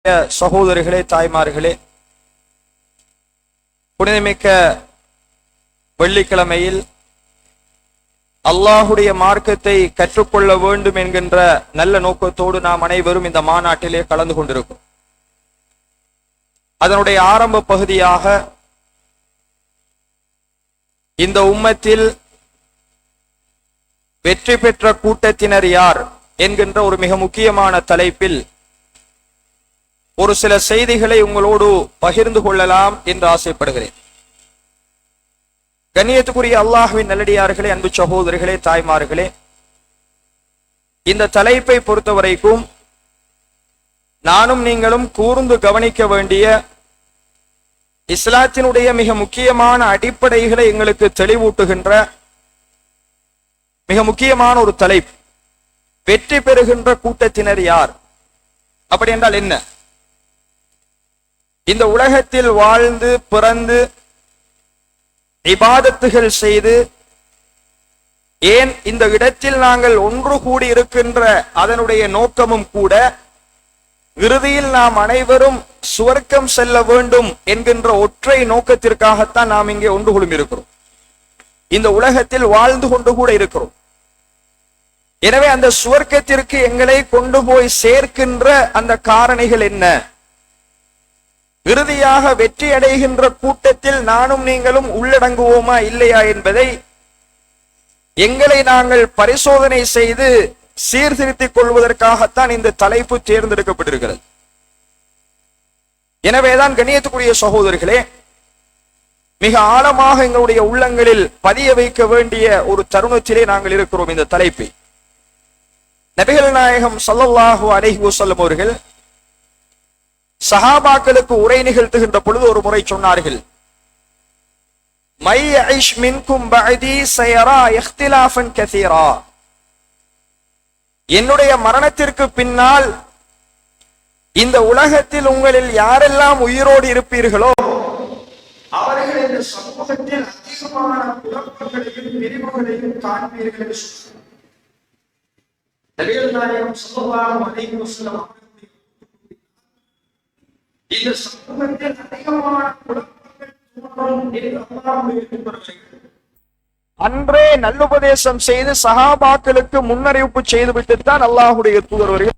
சகோதரிகளே, தாய்மார்களே, புனிதமிக்க வெள்ளிக்கிழமையில் அல்லாஹுடைய மார்க்கத்தை கற்றுக்கொள்ள வேண்டும் என்கின்ற நல்ல நோக்கத்தோடு நாம் அனைவரும் இந்த மாநாட்டிலே கலந்து கொண்டிருக்கிறோம். அதனுடைய ஆரம்ப பகுதியாக இந்த உம்மத்தில் வெற்றி பெற்ற கூட்டத்தினர் யார் என்கின்ற ஒரு மிக முக்கியமான தலைப்பில் ஒரு சில செய்திகளை உங்களோடு பகிர்ந்து கொள்ளலாம் என்று ஆசைப்படுகிறேன். கண்ணியத்துக்குரிய அல்லாஹ்வின் நல்லடியார்களே, அன்பு சகோதரிகளே, தாய்மார்களே, இந்த தலைப்பை பொறுத்தவரைக்கும் நானும் நீங்களும் கூர்ந்து கவனிக்க வேண்டிய இஸ்லாத்தினுடைய மிக முக்கியமான அடிப்படைகளை எங்களுக்கு தெளிவூட்டுகின்ற மிக முக்கியமான ஒரு தலைப்பு. வெற்றி பெறுகின்ற கூட்டத்தினர் யார்? அப்படி என்றால் என்ன? இந்த உலகத்தில் வாழ்ந்து பிறந்து இபாதத்துகள் செய்து ஏன் இந்த இடத்தில் நாங்கள் ஒன்று கூடி இருக்கின்ற அதனுடைய நோக்கமும் கூட இறுதியில் நாம் அனைவரும் சுவர்க்கம் செல்ல வேண்டும் என்கின்ற ஒற்றை நோக்கத்திற்காகத்தான் நாம் இங்கே ஒன்று கூடி இருக்கிறோம். இந்த உலகத்தில் வாழ்ந்து கொண்டு கூட இருக்கிறோம். எனவே அந்த சுவர்க்கத்திற்கு எங்களை கொண்டு போய் சேர்க்கின்ற அந்த காரணிகள் என்ன? இறுதியாக வெற்றி அடைகின்ற கூட்டத்தில் நானும் நீங்களும் உள்ளடங்குவோமா இல்லையா என்பதை எங்களை நாங்கள் பரிசோதனை செய்து சீர்திருத்திக் கொள்வதற்காகத்தான் இந்த தலைப்பு தேர்ந்தெடுக்கப்பட்டிருக்கிறது. எனவேதான் கண்ணியத்துக்குரிய சகோதரர்களே, மிக ஆழமாக எங்களுடைய உள்ளங்களில் பதிய வைக்க வேண்டிய ஒரு தருணத்திலே நாங்கள் இருக்கிறோம். இந்த தலைப்பை நபிகள் நாயகம் ஸல்லல்லாஹு அலைஹி வஸல்லம் அவர்கள் சஹாபாக்களுக்கு உரை நிகழ்த்துகின்ற பொழுது ஒரு முறை சொன்னார்கள், மை யஇஷ் மின்கும் பஅதி ஸயரா இக்திலாஃபன் கஸீரா. என்னுடைய மரணத்திற்கு பின்னால் இந்த உலகத்தில் உங்களில் யாரெல்லாம் உயிரோடு இருப்பீர்களோ அவர்கள் இந்த சமூகத்தில் அதிகமான குழப்பங்களையும் பிரிவுகளையும் காண்பீர்கள் என்று சொன்னார். நபிகள் நாயகம் ஸல்லல்லாஹு அலைஹி வஸல்லம் இந்த சமூகத்தில் அதிகமான குழப்பங்கள் தோன்றும் என்று அல்லாஹ்வுடைய தூதர் அன்றே நல்லுபதேசம் செய்து சஹாபாக்களுக்கு முன்னறிவிப்பு செய்துவிட்டுத்தான் அல்லாஹ்வுடைய தூதர் அவர்கள்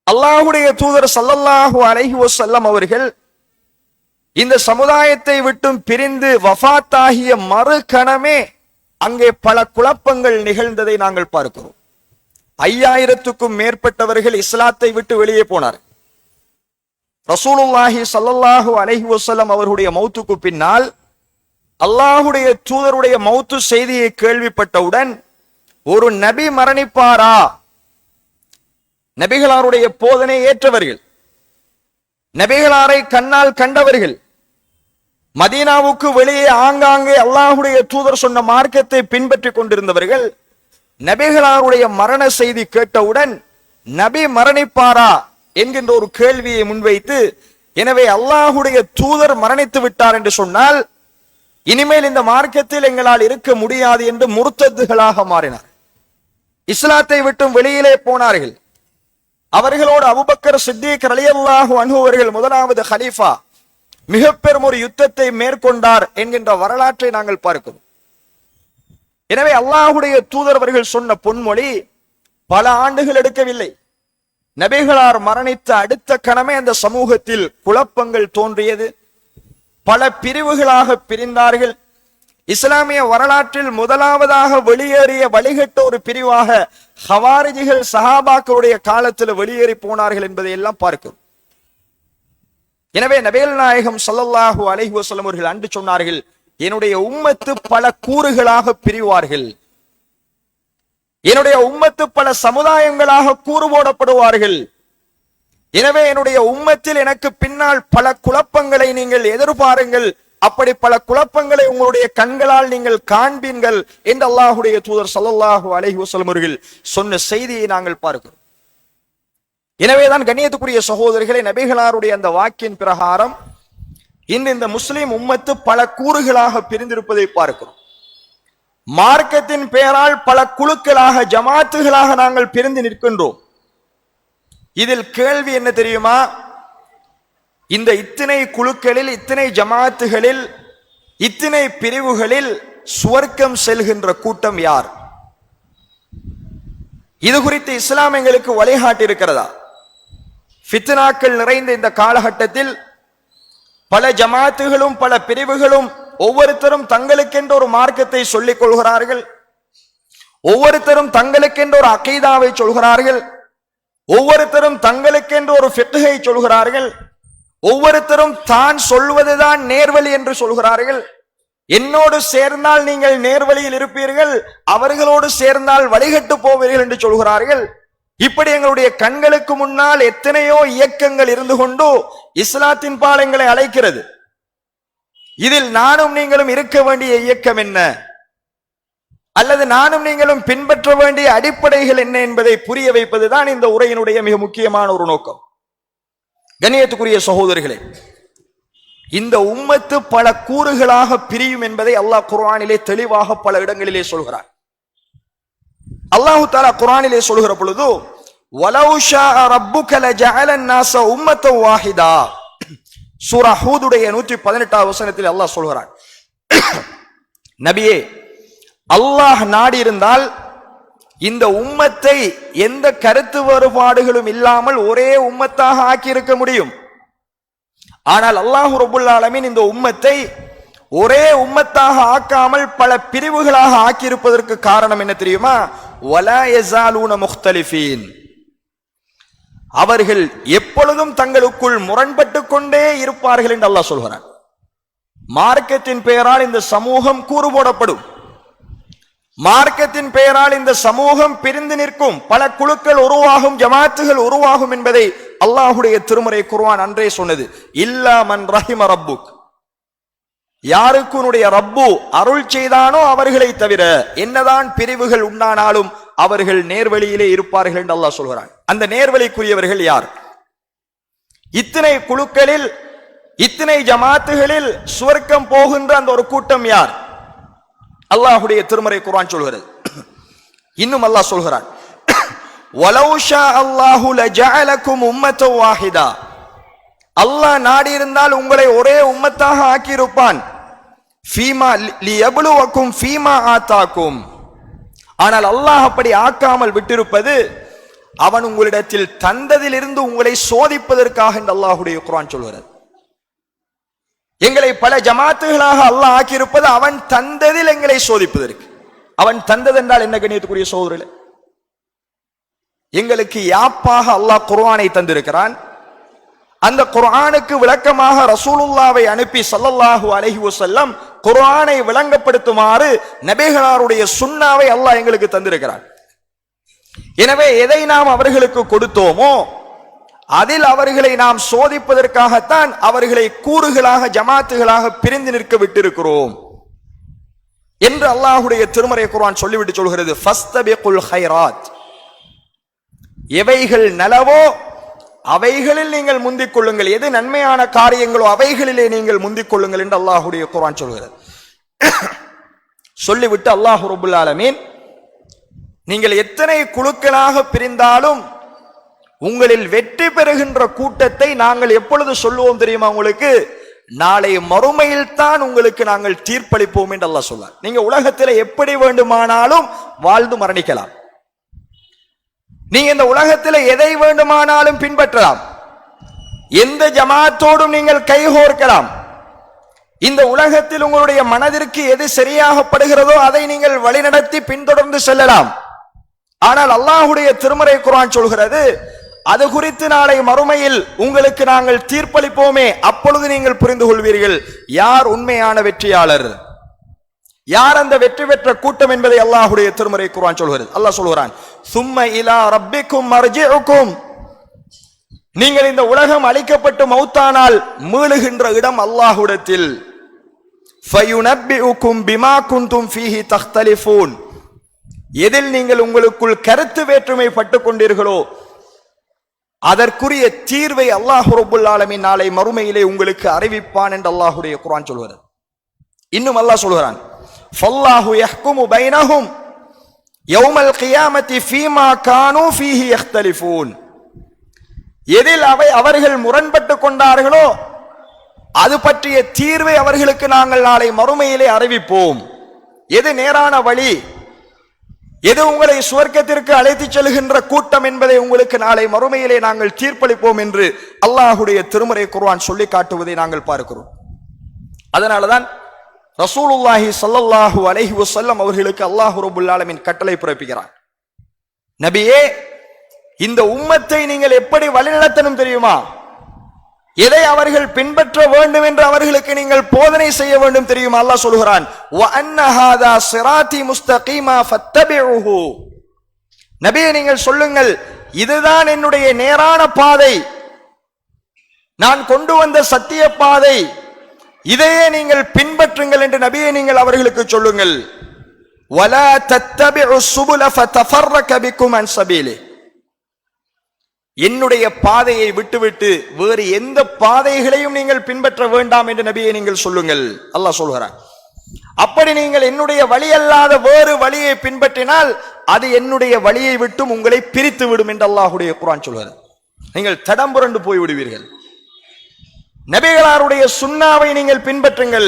அல்லாஹ்வுடைய தூதர் ஸல்லல்லாஹு அலைஹி வஸல்லம் அவர்கள் இந்த சமுதாயத்தை விட்டும் பிரிந்து வஃபாத்தாகிய மறுகணமே அங்கே பல குழப்பங்கள் நிகழ்ந்ததை நாங்கள் பார்க்கிறோம். 5000க்கும் மேற்பட்டவர்கள் இஸ்லாத்தை விட்டு வெளியே போனார். ரசூலுல்லாஹி ஸல்லல்லாஹு அலைஹி வஸல்லம் அவர்களுடைய மௌத்துக்கு பின்னால் அல்லாஹ்வுடைய தூதருடைய மௌத்து செய்தியை கேள்விப்பட்டவுடன் ஒரு நபி மரணிப்பாரா? நபிகளாருடைய போதனை ஏற்றவர்கள், நபிகளாரை கண்ணால் கண்டவர்கள், மதீனாவுக்கு வெளியே ஆங்காங்கே அல்லாஹ்வுடைய தூதர் சொன்ன மார்க்கத்தை பின்பற்றி கொண்டிருந்தவர்கள் நபிகளாருடைய மரண செய்தி கேட்டவுடன் நபி மரணிப்பாரா என்கின்ற ஒரு கேள்வியை முன்வைத்து, எனவே அல்லாஹ்வுடைய தூதர் மரணித்து விட்டார் என்று சொன்னால் இனிமேல் இந்த மார்க்கத்தில் எங்களால் இருக்க முடியாது என்று முர்த்தத்துகளாக மாறினார். இஸ்லாத்தை விட்டும் வெளியிலே போனார்கள். அவர்களோடு அபூபக்கர் சித்தீக் ரலியல்லாஹு அன்ஹு அவர்கள் முதலாவது ஹலீஃபா மிக பெரும் ஒரு யுத்தத்தை மேற்கொண்டார் என்கின்ற வரலாற்றை நாங்கள் பார்க்கிறோம். எனவே அல்லாஹ்வுடைய தூதர் அவர்கள் சொன்ன பொன்மொழி பல ஆண்டுகள் எடுக்கவில்லை. நபிகளார் மரணித்த அடுத்த கணமே அந்த சமூகத்தில் குழப்பங்கள் தோன்றியது. பல பிரிவுகளாக பிரிந்தார்கள். இஸ்லாமிய வரலாற்றில் முதலாவதாக வெளியேறிய வழிகட்ட ஒரு பிரிவாக ஹவாரிஜிகள் சஹாபாக்களுடைய காலத்தில் வெளியேறி போனார்கள் என்பதை எல்லாம் பார்க்கிறோம். எனவே நபிகள் நாயகம் ஸல்லல்லாஹு அலைஹி வஸல்லம் அவர்கள் அன்று சொன்னார்கள், என்னுடைய உம்மத்து பல கூறுகளாக பிரிவார்கள், என்னுடைய உம்மத்து பல சமுதாயங்களாக கூறு போடப்படுவார்கள். எனவே என்னுடைய உம்மத்தில் எனக்கு பின்னால் பல குழப்பங்களை நீங்கள் எதிர்பாருங்கள், அப்படி பல குழப்பங்களை உங்களுடைய கண்களால் நீங்கள் காண்பீர்கள் என்று அல்லாஹ்வுடைய தூதர் ஸல்லல்லாஹு அலைஹி வஸல்லம் அவர்கள் சொன்ன செய்தியை நாங்கள் பார்க்கிறோம். எனவேதான் கண்ணியத்துக்குரிய சகோதரர்களை, நபிகளாருடைய அந்த வாக்கின் பிரகாரம் இன்று இந்த முஸ்லிம் உம்மத்து பல கூறுகளாக பிரிந்திருப்பதை பார்க்கிறோம். மார்க்கத்தின் பெயரால் பல குழுக்களாக ஜமாத்துகளாக நாங்கள் பிரிந்து நிற்கின்றோம். இதில் கேள்வி என்ன தெரியுமா? இந்த இத்தனை குழுக்களில், இத்தனை ஜமாத்துகளில், இத்தனை பிரிவுகளில் சுவர்க்கம் செல்கின்ற கூட்டம் யார்? இது குறித்து இஸ்லாம் எங்களுக்கு வழிகாட்டி இருக்கிறதா? ஃபித்னாக்கள் நிறைந்த இந்த காலகட்டத்தில் பல ஜமாத்துகளும் பல பிரிவுகளும் ஒவ்வொருத்தரும் தங்களுக்கென்ற ஒரு மார்க்கத்தை சொல்லிக் கொள்கிறார்கள். ஒவ்வொருத்தரும் தங்களுக்கென்ற ஒரு அகீதாவை சொல்கிறார்கள். ஒவ்வொருத்தரும் தங்களுக்கென்ற ஒரு ஃபிக்ஹை சொல்கிறார்கள். ஒவ்வொருத்தரும் தான் சொல்வதுதான் நேர்வழி என்று சொல்கிறார்கள். என்னோடு சேர்ந்தால் நீங்கள் நேர்வழியில் இருப்பீர்கள், அவர்களோடு சேர்ந்தால் வழிகட்டு போவீர்கள் என்று சொல்கிறார்கள். இப்படி எங்களுடைய கண்களுக்கு முன்னால் எத்தனையோ இயக்கங்கள் இருந்து கொண்டு இஸ்லாத்தின் பால் எங்களை அழைக்கிறது. இதில் நானும் நீங்களும் இருக்க வேண்டிய இயக்கம் என்ன, அல்லது நானும் நீங்களும் பின்பற்ற வேண்டிய அடிப்படைகள் என்ன என்பதை புரிய வைப்பதுதான் இந்த உரையினுடைய மிக முக்கியமான ஒரு நோக்கம். கண்ணியத்துக்குரிய சகோதரர்களே, இந்த உம்மத்து பல கூறுகளாக பிரியும் என்பதை அல்லாஹ் குர்ஆனிலே தெளிவாக பல இடங்களிலே சொல்கிறார். அல்லாஹு தஆலா குர்ஆனிலே சொல்கிற பொழுது, வலவ் ஷாஅ ரப்புக லஜஅலன் நாஸ உம்மத்தன் வாஹிதா, சூரா ஹூதுடைய 118வது வசனத்தில் அல்லாஹ் சொல்கிறான், நபியே, அல்லாஹ் நாடி இருந்தால் இந்த உம்மத்தை எந்த கருத்து வேறுபாடுகளும் இல்லாமல் ஒரே உம்மத்தாக ஆக்கி இருக்க முடியும். ஆனால் அல்லாஹ் ரப்புல் ஆலமீன் இந்த உம்மத்தை ஒரே உம்மத்தாக ஆக்காமல் பல பிரிவுகளாக ஆக்கியிருப்பதற்கு காரணம் என்ன தெரியுமா? வலா யஸாலூன முக்தலிஃபீன், அவர்கள் எப்பொழுதும் தங்களுக்குள் முரண்பட்டு கொண்டே இருப்பார்கள் என்று அல்லாஹ் சொல்கிறான். மார்க்கத்தின் பெயரால் இந்த சமூகம் கூறு போடப்படும். மார்க்கத்தின் பெயரால் இந்த சமூகம் பிரிந்து நிற்கும், பல குழுக்கள் உருவாகும், ஜமாத்துகள் உருவாகும் என்பதை அல்லாஹுடைய திருமறை குர்ஆன் அன்றே சொன்னது. இல்லா மன் ரஹிம ரப்புக், யாருக்கு உன்னுடைய ரப்பு அருள் செய்தானோ அவர்களை தவிர, என்னதான் பிரிவுகள் உண்டானாலும் அவர்கள் நேர்வழியிலே இருப்பார்கள் என்று அல்லாஹ் சொல்கிறான். அந்த நேர்வழிக்குரியவர்கள் யார்? இத்தனை குழுக்களில், இத்தனை ஜமாத்துகளில் சுவர்க்கம் போகின்ற அந்த ஒரு கூட்டம் யார்? அல்லாஹுடைய திருமறை குர்ஆன் சொல்கிறது. இன்னும் அல்லாஹ் சொல்கிறான், வலவ் ஷா அல்லாஹு லஜஅலகும் உம்மத்தன் வாஹிதா, அல்லாஹ் நாடி இருந்தால் உங்களை ஒரே உம்மத்தாக ஆக்கியிருப்பான். ஃபீமா லியப்லுவக்கும் ஃபீமா ஆதாக்கும், ஆனால் அல்லாஹ் அப்படி ஆக்காமல் விட்டிருப்பது அவன் உங்களிடத்தில் தந்ததிலிருந்து உங்களை சோதிப்பதற்காக என்று அல்லாஹுடைய குர்ஆன் சொல்கிறது. எங்களை பல ஜமாத்துகளாக அல்லாஹ் ஆக்கியிருப்பது அவன் தந்ததில் எங்களை சோதிப்பதற்கு. அவன் தந்தது என்றால் என்ன கண்ணியத்துக்குரிய சகோதரர்களே? எங்களுக்கு யாப்பாக அல்லாஹ் குர்ஆனை தந்திருக்கிறான். அந்த குர்ஆனுக்கு விளக்கமாக ரசூலுல்லாவை அனுப்பி ஸல்லல்லாஹு அலைஹி வஸல்லம் குர்ஆனை விளங்கப்படுத்துமாறு நபிகளாருடைய சுன்னாவை அல்லாஹ் எங்களுக்கு தந்திருக்கிறான். எனவே எதை நாம் அவர்களுக்கு கொடுத்தோமோ அதில் அவர்களை நாம் சோதிப்பதற்காகத்தான் அவர்களை கூறுகளாக ஜமாத்துகளாக பிரிந்து நிற்க விட்டிருக்கிறோம் என்று அல்லாஹுடைய திருமறை குர்ஆன் சொல்லிவிட்டு சொல்கிறது, ஃபஸ்தபிகுல் ஹைராத், எவைகள் நலவோ அவைகளில் நீங்கள் முந்திக் கொள்ளுங்கள், எது நன்மையான காரியங்களோ அவைகளிலே நீங்கள் முந்திக் கொள்ளுங்கள் என்று அல்லாஹுடைய குர்ஆன் சொல்கிறது. சொல்லிவிட்டு அல்லாஹ் ரப்புல் ஆலமீன், நீங்கள் எத்தனை குழுக்களாக பிரிந்தாலும் உங்களில் வெற்றி பெறுகின்ற கூட்டத்தை நாங்கள் எப்பொழுது சொல்லுவோம் தெரியுமா? உங்களுக்கு நாளை மறுமையில் தான் உங்களுக்கு நாங்கள் தீர்ப்பளிப்போம் என்று அல்லாஹ் சொல்றார். நீங்க உலகத்தில் எப்படி வேண்டுமானாலும் வாழ்ந்து மரணிக்கலாம், நீங்க இந்த உலகத்தில் எதை வேண்டுமானாலும் பின்பற்றலாம், எந்த ஜமாத்தோடும் நீங்கள் கைகோர்க்கலாம், இந்த உலகத்தில் உங்களுடைய மனதிற்கு எது சரியாகப்படுகிறதோ அதை நீங்கள் வழிநடத்தி பின்தொடர்ந்து செல்லலாம். ஆனால் அல்லாஹுடைய திருமறை குர்ஆன் சொல்கிறது, அது குறித்து நாளை மறுமையில் உங்களுக்கு நாங்கள் தீர்ப்பளிப்போமே, அப்பொழுது நீங்கள் புரிந்து கொள்வீர்கள் யார் உண்மையான வெற்றியாளர், யார் அந்த வெற்றி பெற்ற கூட்டம் என்பதை அல்லாஹுடைய திருமறை குர்ஆன் சொல்கிறது. அல்லாஹ் சொல்கிறான், சும்ம இலா ரப்பிக்கும் மர்ஜிஉக்கும், நீங்கள் இந்த உலகம் அழிக்கப்பட்டு மௌத்தானால் மீளுகின்ற இடம் அல்லாஹ்விடத்தில். ஃபயுனப்பிஉக்கும் பிமா குன்தும் ஃபீஹி தக்தலிஃபூன், எதில் நீங்கள் உங்களுக்குள் கருத்து வேற்றுமை பட்டுக் கொண்டீர்களோ அதற்குரிய தீர்வை அல்லாஹ் ரப்புல் ஆலமீன் நாளை மறுமையிலே உங்களுக்கு அறிவிப்பான் என்று அல்லாஹுடைய குர்ஆன் சொல்கிறது. இன்னும் அல்லாஹ் சொல்கிறான், ஃபல்லாஹு யஹ்குமு பைனஹும் யௌமல் கியாமத்தி ஃபீமா கானூ ஃபீஹி யக்தலிஃபூன். எதில் அவர்கள் முரண்பட்டு கொண்டார்களோ அது பற்றிய தீர்வை அவர்களுக்கு நாங்கள் நாளை மறுமையிலே அறிவிப்போம். எது நேரான வழி, எது உங்களை சுவர்க்கத்திற்கு அழைத்துச் செல்கின்ற கூட்டம் என்பதை உங்களுக்கு நாளை மறுமையிலே நாங்கள் தீர்ப்பளிப்போம் என்று அல்லாஹுடைய திருமறை குர்ஆன் சொல்லி காட்டுவதை நாங்கள் பார்க்கிறோம். அதனாலதான் ரசூலுல்லாஹி ஸல்லல்லாஹு அலைஹி வஸல்லம் அவர்களுக்கு அல்லாஹ் ரப்பல் ஆலமீன் கட்டளை பிறப்பிக்கிறார். நபியே, இந்த உம்மத்தை நீங்கள் எப்படி வழிநடத்தணும் தெரியுமா? எதை அவர்கள் பின்பற்ற வேண்டும் என்று அவர்களுக்கு நீங்கள் போதனை செய்ய வேண்டும் தெரியுமா? அல்லாஹ் சொல்கிறான், வ அன்ன ஹாதா ஸிராத்தி முஸ்தகீமா ஃபத்தபிஉஹு. நபியே, நீங்கள் சொல்லுங்கள், இதுதான் என்னுடைய நேரான பாதை, நான் கொண்டு வந்த சத்திய பாதை, இதையே நீங்கள் பின்பற்றுங்கள் என்று நபியே நீங்கள் அவர்களுக்கு சொல்லுங்கள். வலா தத்தபிஉ ஸுபுல ஃபதஃபர்ரக பிக்கும் அன் ஸபீலி. என்னுடைய பாதையை விட்டுவிட்டு வேறு எந்த பாதைகளையும் நீங்கள் பின்பற்ற வேண்டாம் என்று நபியை நீங்கள் சொல்லுங்கள். அல்லாஹ் சொல்கிறான், அப்படி நீங்கள் என்னுடைய வழி அல்லாத வேறு வழியை பின்பற்றினால் அது என்னுடைய வழியை விட்டும் உங்களை பிரித்து விடும் என்று அல்லாஹுடைய குர்ஆன் சொல்கிறார். நீங்கள் தடம் புரண்டு போய் விடுவீர்கள். நபிகளாருடைய சுன்னாவை நீங்கள் பின்பற்றுங்கள்,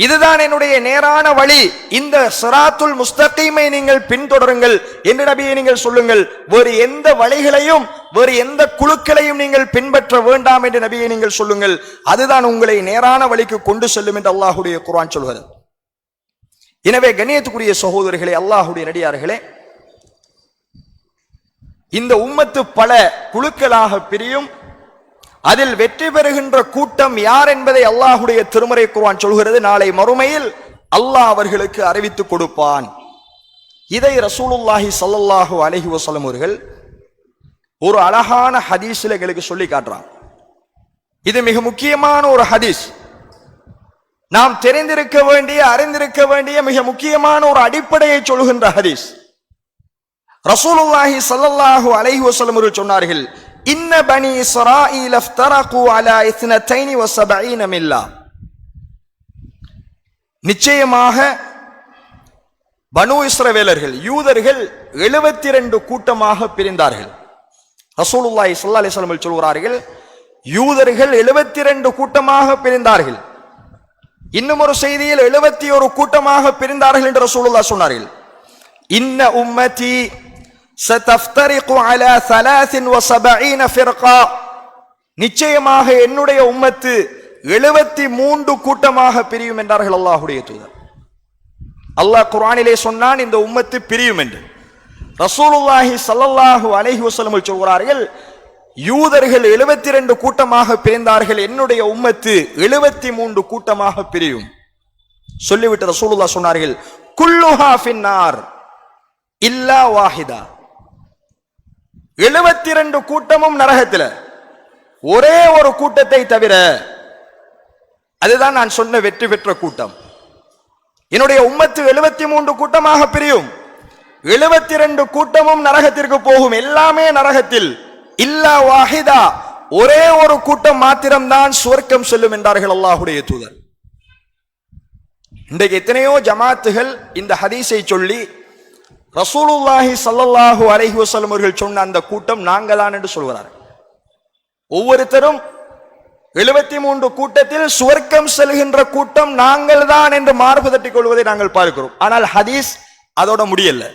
இதுதான் என்னுடைய நேரான வழி, இந்த சிராத்துல் முஸ்தகீமை நீங்கள் பின்தொடருங்கள் என்று நபியை நீங்கள் சொல்லுங்கள். வேறு எந்த வழிகளையும் வேறு எந்த குழுக்களையும் நீங்கள் பின்பற்ற வேண்டாம் என்று நபியை நீங்கள் சொல்லுங்கள், அதுதான் உங்களை நேரான வழிக்கு கொண்டு செல்லும் என்று அல்லாஹுடைய குர்ஆன் சொல்கிறது. எனவே கண்ணியத்துக்குரிய சகோதரர்களே, அல்லாஹுடைய நடிகார்களே, இந்த உம்மத்து பல குழுக்களாக பிரியும். அதில் வெற்றி பெறுகின்ற கூட்டம் யார் என்பதை அல்லாஹுடைய திருமறை குர்ஆன் சொல்கிறது. நாளை மறுமையில் அல்லாஹ் அவர்களுக்கு அறிவித்துக் கொடுப்பான். இதை ரசூலுல்லாஹி ஸல்லல்லாஹு அலைஹி வஸல்லம் அவர்கள் ஒரு அழகான ஹதீஸில் எங்களுக்கு சொல்லி காட்டுறாங்க. இது மிக முக்கியமான ஒரு ஹதீஸ், நாம் தெரிந்திருக்க வேண்டிய அறிந்திருக்க வேண்டிய மிக முக்கியமான ஒரு அடிப்படையை சொல்கின்ற ஹதீஸ். ரசூலுல்லாஹி ஸல்லல்லாஹு அலைஹி வஸல்லம் அவர்கள் சொன்னார்கள், இன்ன பனி இஸ்ராயீல் இஃப்தரகு அலா 72 மில்லா. நிச்சயமாக பனு இஸ்ரவேலர்கள் யூதர்கள் 72 கூட்டமாக பிரிந்தார்கள். ரசூலுல்லாஹி ஸல்லல்லாஹு அலைஹி வஸல்லம் சொல்கிறார்கள், யூதர்கள் 72 கூட்டமாக பிரிந்தார்கள். இன்னும் ஒரு செய்தியில் 71 கூட்டமாக பிரிந்தார்கள் என்று ரசூலுல்லாஹ் சொன்னார்கள். இன்ன உம்மதி சதஃப்தரிகு அலா 73 ஃபிர்கா. நிச்சயமாக என்னுடைய உம்மத்து 73 கூட்டமாக பிரியும் என்றார்கள் அல்லாஹ்வுடைய தூதர். அல்லாஹ் குர்ஆனிலே சொன்னான் இந்த உம்மத்து பிரியும் என்று. ரசூலுல்லாஹி ஸல்லல்லாஹு அலைஹி வஸல்லம் சொல்கிறார்கள், யூதர்கள் 72 கூட்டமாக பிரிந்தார்கள், என்னுடைய உம்மத்து 73 கூட்டமாக பிரியும். சொல்லிவிட்டு ரசூலுல்லாஹ் சொன்னார்கள், குல்லுஹா ஃபின்னார் இல்லா வாஹிதா. 72 கூட்டமும் நரகத்தில், ஒரே ஒரு கூட்டத்தை தவிர, அதுதான் நான் சொன்ன வெற்றி பெற்ற கூட்டம். என்னுடைய உம்மத்து 73 கூட்டமாக பிரியும், 72 கூட்டமும் நரகத்திற்கு போகும், எல்லாமே நரகத்தில். இல்லா வாஹிதா, ஒரே ஒரு கூட்டம் மாத்திரம்தான் சுவர்க்கம் செல்லும் என்றார்கள் அல்லாஹ்வுடைய தூதர். இன்றைக்கு எத்தனையோ ஜமாத்துகள் இந்த ஹதீஸை சொல்லி ரசூலுல்லாஹி ஸல்லல்லாஹு அலைஹி வஸல்லம் அவர்கள் சொன்ன அந்த கூட்டம் நாங்க தான் என்று சொல்கிறார். ஒவ்வொருத்தரும் 73 கூட்டத்தில் சுவர்க்கம் செல்கின்ற கூட்டம் நாங்கள் தான் என்று மார்பு தட்டிக் கொள்வதை நாங்கள் பார்க்கிறோம். ஆனால் ஹதீஸ் அதோட முடியல.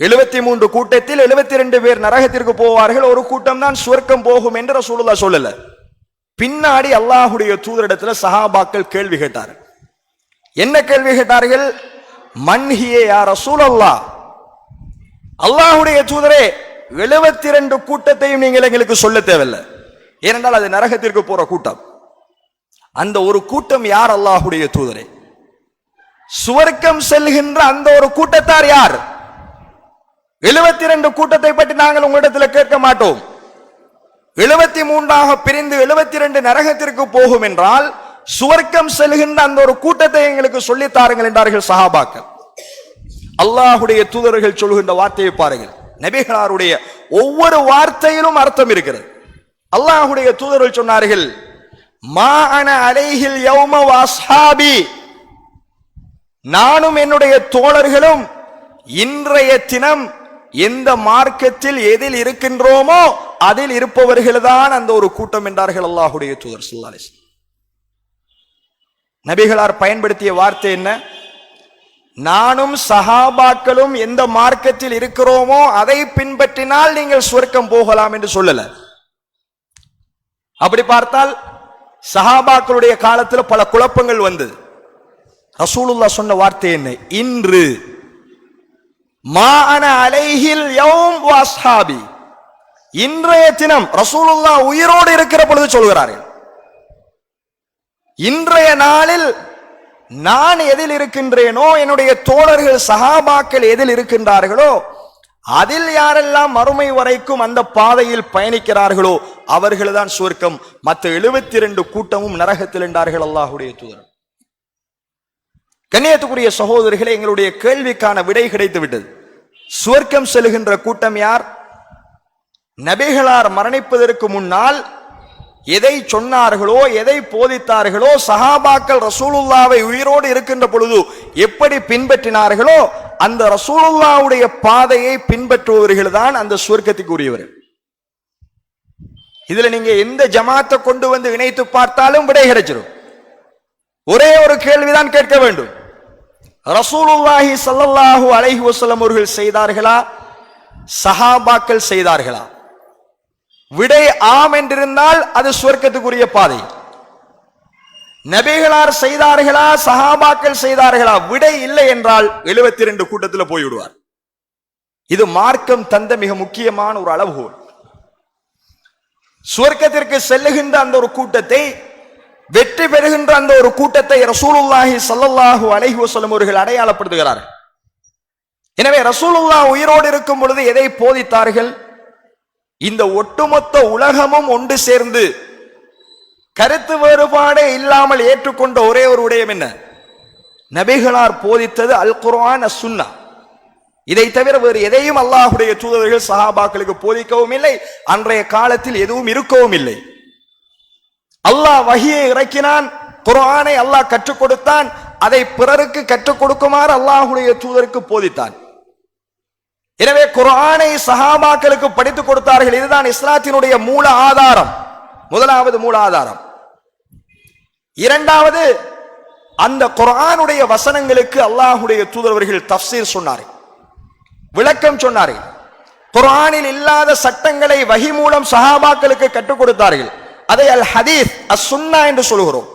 73 கூட்டத்தில் 72 பேர் நரகத்திற்கு போவார்கள், ஒரு கூட்டம் தான் சுவர்க்கம் போகும் என்று ரசூலுல்லாஹ் சொல்லல. பின்னாடி அல்லாஹ்வுடைய தூதரிடத்துல சஹாபாக்கள் கேள்வி கேட்டார். என்ன கேள்வி கேட்டார்கள்? மன்ஹியே யா ரசூலல்லாஹ், அல்லாஹ்வுடைய தூதரே 72 கூட்டத்தையும் நீங்கள் எங்களுக்கு சொல்ல தேவையில்லை, ஏனென்றால் அது நரகத்திற்கு போற கூட்டம். அந்த ஒரு கூட்டம் யார் அல்லாஹ்வுடைய தூதரே? சுவர்க்கம் செல்கின்ற அந்த ஒரு கூட்டத்தார் யார்? 72 கூட்டத்தை பற்றி நாங்கள் உங்களிடத்தில் கேட்க மாட்டோம். 73ஆக பிரிந்து 72 நரகத்திற்கு போகும் என்றால் சுவர்க்கம் செல்கின்ற அந்த ஒரு கூட்டத்தை எங்களுக்கு சொல்லித் தாருங்கள் என்றார்கள் சஹாபாக்கள். அல்லாஹ்வுடைய தூதர்கள் சொல்கின்ற வார்த்தையை பாருங்கள். நபிகளாருடைய ஒவ்வொரு வார்த்தையிலும் அர்த்தம் இருக்கிறது. அல்லாஹ்வுடைய தூதர்கள் சொன்னார்கள், மா அன அலைஹில் யௌம வ அஸ்ஹாபி. நானும் என்னுடைய தோழர்களும் இன்றைய தினம் எந்த மார்க்கத்தில் எதில் இருக்கின்றோமோ அதில் இருப்பவர்கள்தான் அந்த ஒரு கூட்டம் என்றார்கள் அல்லாஹ்வுடைய தூதர் ஸல்லல்லாஹு அலைஹி வஸல்லம். நபிகளார் பயன்படுத்திய வார்த்தை என்ன? நானும் சஹாபாக்களும் எந்த மார்க்கத்தில் இருக்கிறோமோ அதை பின்பற்றினால் நீங்கள் சொர்க்கம் போகலாம் என்று சொல்லல. அப்படி பார்த்தால் சஹாபாக்களுடைய காலத்தில் பல குழப்பங்கள் வந்தது. ரசூலுல்லாஹ் சொன்ன வார்த்தை என்ன? இன்று மா அன அலைஹில் யௌம் வ அஸ்ஹாபி, இன்றைய தினம் ரசூலுல்லாஹ் உயிரோடு இருக்கிற பொழுது சொல்கிறார்கள். இன்றைய நாளில் நான் எதில் இருக்கின்றேனோ, என்னுடைய தோழர்கள் சஹாபாக்கள் எதில் இருக்கின்றார்களோ, அதில் யாரெல்லாம் மறுமை வரைக்கும் அந்த பாதையில் பயணிக்கிறார்களோ அவர்கள்தான் சுவர்க்கம், மற்ற 72 கூட்டமும் நரகத்தில் என்றார்கள் அல்லாஹ்வுடைய தூதர். கண்ணியத்துக்குரிய சகோதரர்களே, எங்களுடைய கேள்விக்கான விடை கிடைத்து விட்டது. சுவர்க்கம் செல்கின்ற கூட்டம் யார்? நபிகளார் மரணிப்பதற்கு முன்னால் எதை சொன்னார்களோ, எதை போதித்தார்களோ, சஹாபாக்கள் ரசூலுல்லாவை உயிரோடு இருக்கின்ற பொழுது எப்படி பின்பற்றினார்களோ அந்த ரசூலுல்லாவுடைய பாதையை பின்பற்றுபவர்கள் தான் அந்த சுவர்க்கத்துக்கு உரியவர்கள். இதுல நீங்க எந்த ஜமாத்தை கொண்டு வந்து இணைத்து பார்த்தாலும் விடை கிடைச்சிடும். ஒரே ஒரு கேள்விதான் கேட்க வேண்டும். ரசூலுல்லாஹி ஸல்லல்லாஹு அலைஹி வஸல்லம் அவர்கள் செய்தார்களா, சஹாபாக்கள் செய்தார்களா? விடை ஆம் என்றிருந்தால் அது சுவர்க்கத்துக்குரிய பாதை. நபிகளார் செய்தார்களா, சஹாபாக்கள் செய்தார்களா? விடை இல்லை என்றால் 72 கூட்டத்தில் போய்விடுவார். இது மார்க்கம் தந்த மிக முக்கியமான ஒரு அளவுகோல். சுவர்க்கத்திற்கு செல்லுகின்ற அந்த ஒரு கூட்டத்தை, வெற்றி பெறுகின்ற அந்த ஒரு கூட்டத்தை ரசூலுல்லாஹி ஸல்லல்லாஹு அலைஹி வஸல்லம் அவர்கள் அடையாளப்படுத்துகிறார். எனவே ரசூலுல்லாஹ் உயிரோடு இருக்கும் பொழுது எதை போதித்தார்கள்? இந்த ஒட்டுமொத்த உலகமும் ஒன்று சேர்ந்து கருத்து வேறுபாடே இல்லாமல் ஏற்றுக்கொண்ட ஒரே ஒரு விடயம் என்ன? நபிகளார் போதித்தது அல் குர்ஆன் அஸ் சுன்னா. இதை தவிர வேறு எதையும் அல்லாஹ்வுடைய தூதர்கள் சஹாபாக்களுக்கு போதிக்கவும் இல்லை, அன்றைய காலத்தில் எதுவும் இருக்கவும் இல்லை. அல்லாஹ் வஹியை இறக்கினான், குர்ஆனை அல்லாஹ் கற்றுக் கொடுத்தான், அதை பிறருக்கு கற்றுக் கொடுக்குமாறு அல்லாஹ்வுடைய தூதருக்கு போதித்தான். எனவே குர்ஆனை சஹாபாக்களுக்கு படித்துக் கொடுத்தார்கள். இதுதான் இஸ்லாத்தினுடைய மூல ஆதாரம். முதலாவது மூல ஆதாரம். இரண்டாவது, அந்த குர்ஆனுடைய வசனங்களுக்கு அல்லாஹ்வுடைய தூதர்கள் தஃப்சீர் சொன்னார்கள், விளக்கம் சொன்னார்கள். குர்ஆனில் இல்லாத சட்டங்களை வஹி மூலம் சஹாபாக்களுக்கு கற்றுக் கொடுத்தார்கள். அதை அல் ஹதீஸ் அஸ் சுன்னா என்று சொல்கிறோம்,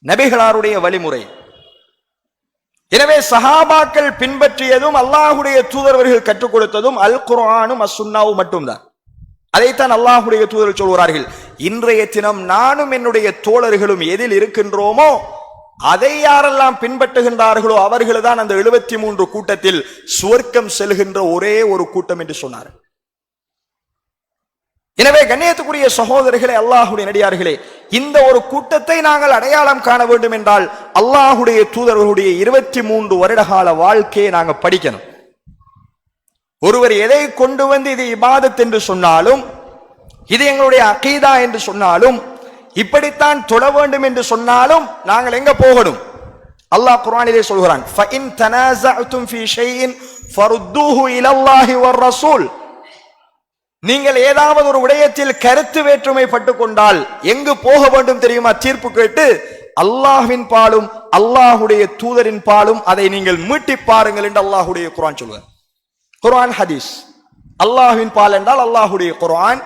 நபிகளாருடைய வழிமுறை. எனவே சஹாபாக்கள் பின்பற்றியதும் அல்லாஹ்வுடைய தூதர்கள் கற்றுக் கொடுத்ததும் அல் குர்ஆனும் அஸ் சுன்னாவும் மட்டும்தான். அதைத்தான் அல்லாஹ்வுடைய தூதர்கள் சொல்கிறார்கள், இன்றைய தினம் நானும் என்னுடைய தோழர்களும் எதில் இருக்கின்றோமோ அதை யாரெல்லாம் பின்பற்றுகின்றார்களோ அவர்கள்தான் அந்த 73 கூட்டத்தில் சுவர்க்கம் செல்கின்ற ஒரே ஒரு கூட்டம் என்று சொன்னார். எனவே கண்ணியத்துக்குரிய சகோதரர்களே, அல்லாஹ்வுடைய நடிகார்களே, இந்த ஒரு கூட்டத்தை நாங்கள் அடையாளம் காண வேண்டும் என்றால் அல்லாஹ்வுடைய தூதர்களுடைய 23 வருட கால வாழ்க்கையை நாங்கள் படிக்கணும். ஒருவர் எதை கொண்டு வந்து இது இபாதத் என்று சொன்னாலும், இது எங்களுடைய அகீதா என்று சொன்னாலும், இப்படித்தான் தொழ வேண்டும் என்று சொன்னாலும் நாங்கள் எங்க போகணும்? அல்லாஹ் குர்ஆனிலே சொல்கிறான், ஃபஇன் தனாஸஅதும் ஃபீ ஷைஇன் ஃபருத்தூஹு இலல்லாஹி வர் ரசூல். நீங்கள் ஏதாவது ஒரு விடயத்தில் கருத்து வேற்றுமை பட்டுக் கொண்டால் எங்கு போக வேண்டும் தெரியுமா? தீர்ப்பு கேட்டு அல்லாஹ்வின் பாலும் அல்லாஹ்வுடைய தூதரின் பாலும் அதை நீங்கள் மீட்டி பாருங்கள் என்று அல்லாஹ்வுடைய குர்ஆன் சொல்வார். குர்ஆன் ஹதீஸ். அல்லாஹ்வின் பால் என்றால் அல்லாஹ்வுடைய குர்ஆன்,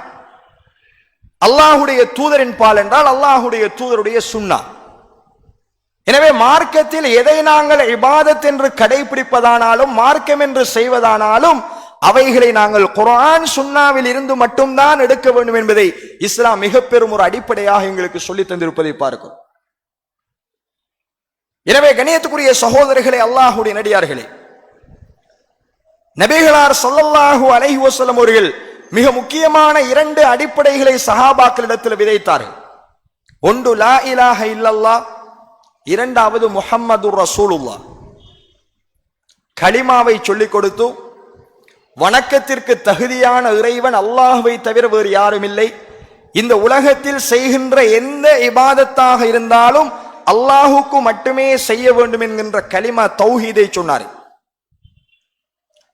அல்லாஹ்வுடைய தூதரின் பால் என்றால் அல்லாஹ்வுடைய தூதருடைய சுன்னா. எனவே மார்க்கத்தில் எதை நாங்கள் இபாதத் என்று கடைபிடிப்பதானாலும் மார்க்கம் என்று செய்வதானாலும் அவைகளை நாங்கள் குர்ஆன் சுன்னாவில் இருந்து மட்டும்தான் எடுக்க வேண்டும் என்பதை இஸ்லாம் மிக பெரும் ஒரு அடிப்படையாக எங்களுக்கு சொல்லி தந்திருப்பதை பார்க்கிறோம். எனவே கண்ணியத்துக்குரிய சகோதரர்களே, அல்லாஹ்வுடைய நடிகார்களே, நபிகளார் ஸல்லல்லாஹு அலைஹி வஸல்லம் அவர்கள் மிக முக்கியமான 2 அடிப்படைகளை சஹாபாக்களிடத்தில் விதைத்தார்கள். ஒன்று லா இலாஹ இல்லல்லாஹ், இரண்டாவது முஹம்மதுர் ரசூலுல்லாஹ். கலிமாவை சொல்லிக் கொடுத்து வணக்கத்திற்கு தகுதியான இறைவன் அல்லாஹ்வை தவிர வேறு யாரும் இல்லை, இந்த உலகத்தில் செய்கின்ற எந்த இபாதத்தாக இருந்தாலும் அல்லாஹுக்கு மட்டுமே செய்ய வேண்டும் என்கின்ற கலிமா தௌஹீதை சொன்னார்.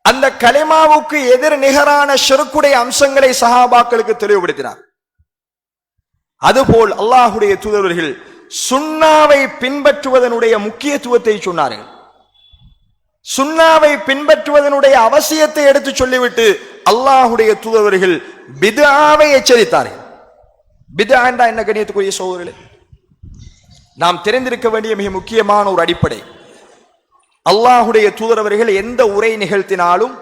அந்த கலிமாவுக்கு எதிர் நிகரான ஷிர்க்குடைய அம்சங்களை சஹாபாக்களுக்கு தெளிவுபடுத்தினார். அதுபோல் அல்லாஹுடைய தூதர்கள் சுன்னாவை பின்பற்றுவதனுடைய முக்கியத்துவத்தை சொன்னார்கள். சுன்னாவை பின்பற்றுவதனுடைய அவசியத்தை எடுத்து சொல்லிவிட்டு அல்லாஹுடைய தூதர்கள் பித்ஆவை எச்சரித்தார்கள். பித்ஆ என்றால் என்ன கண்ணியத்துக்குரிய சகோதரர்களே? நாம் தெரிந்திருக்க வேண்டிய மிக முக்கியமான ஒரு அடிப்படை, அல்லாஹுடைய தூதரவர்கள் எந்த உரை நிகழ்த்தினாலும்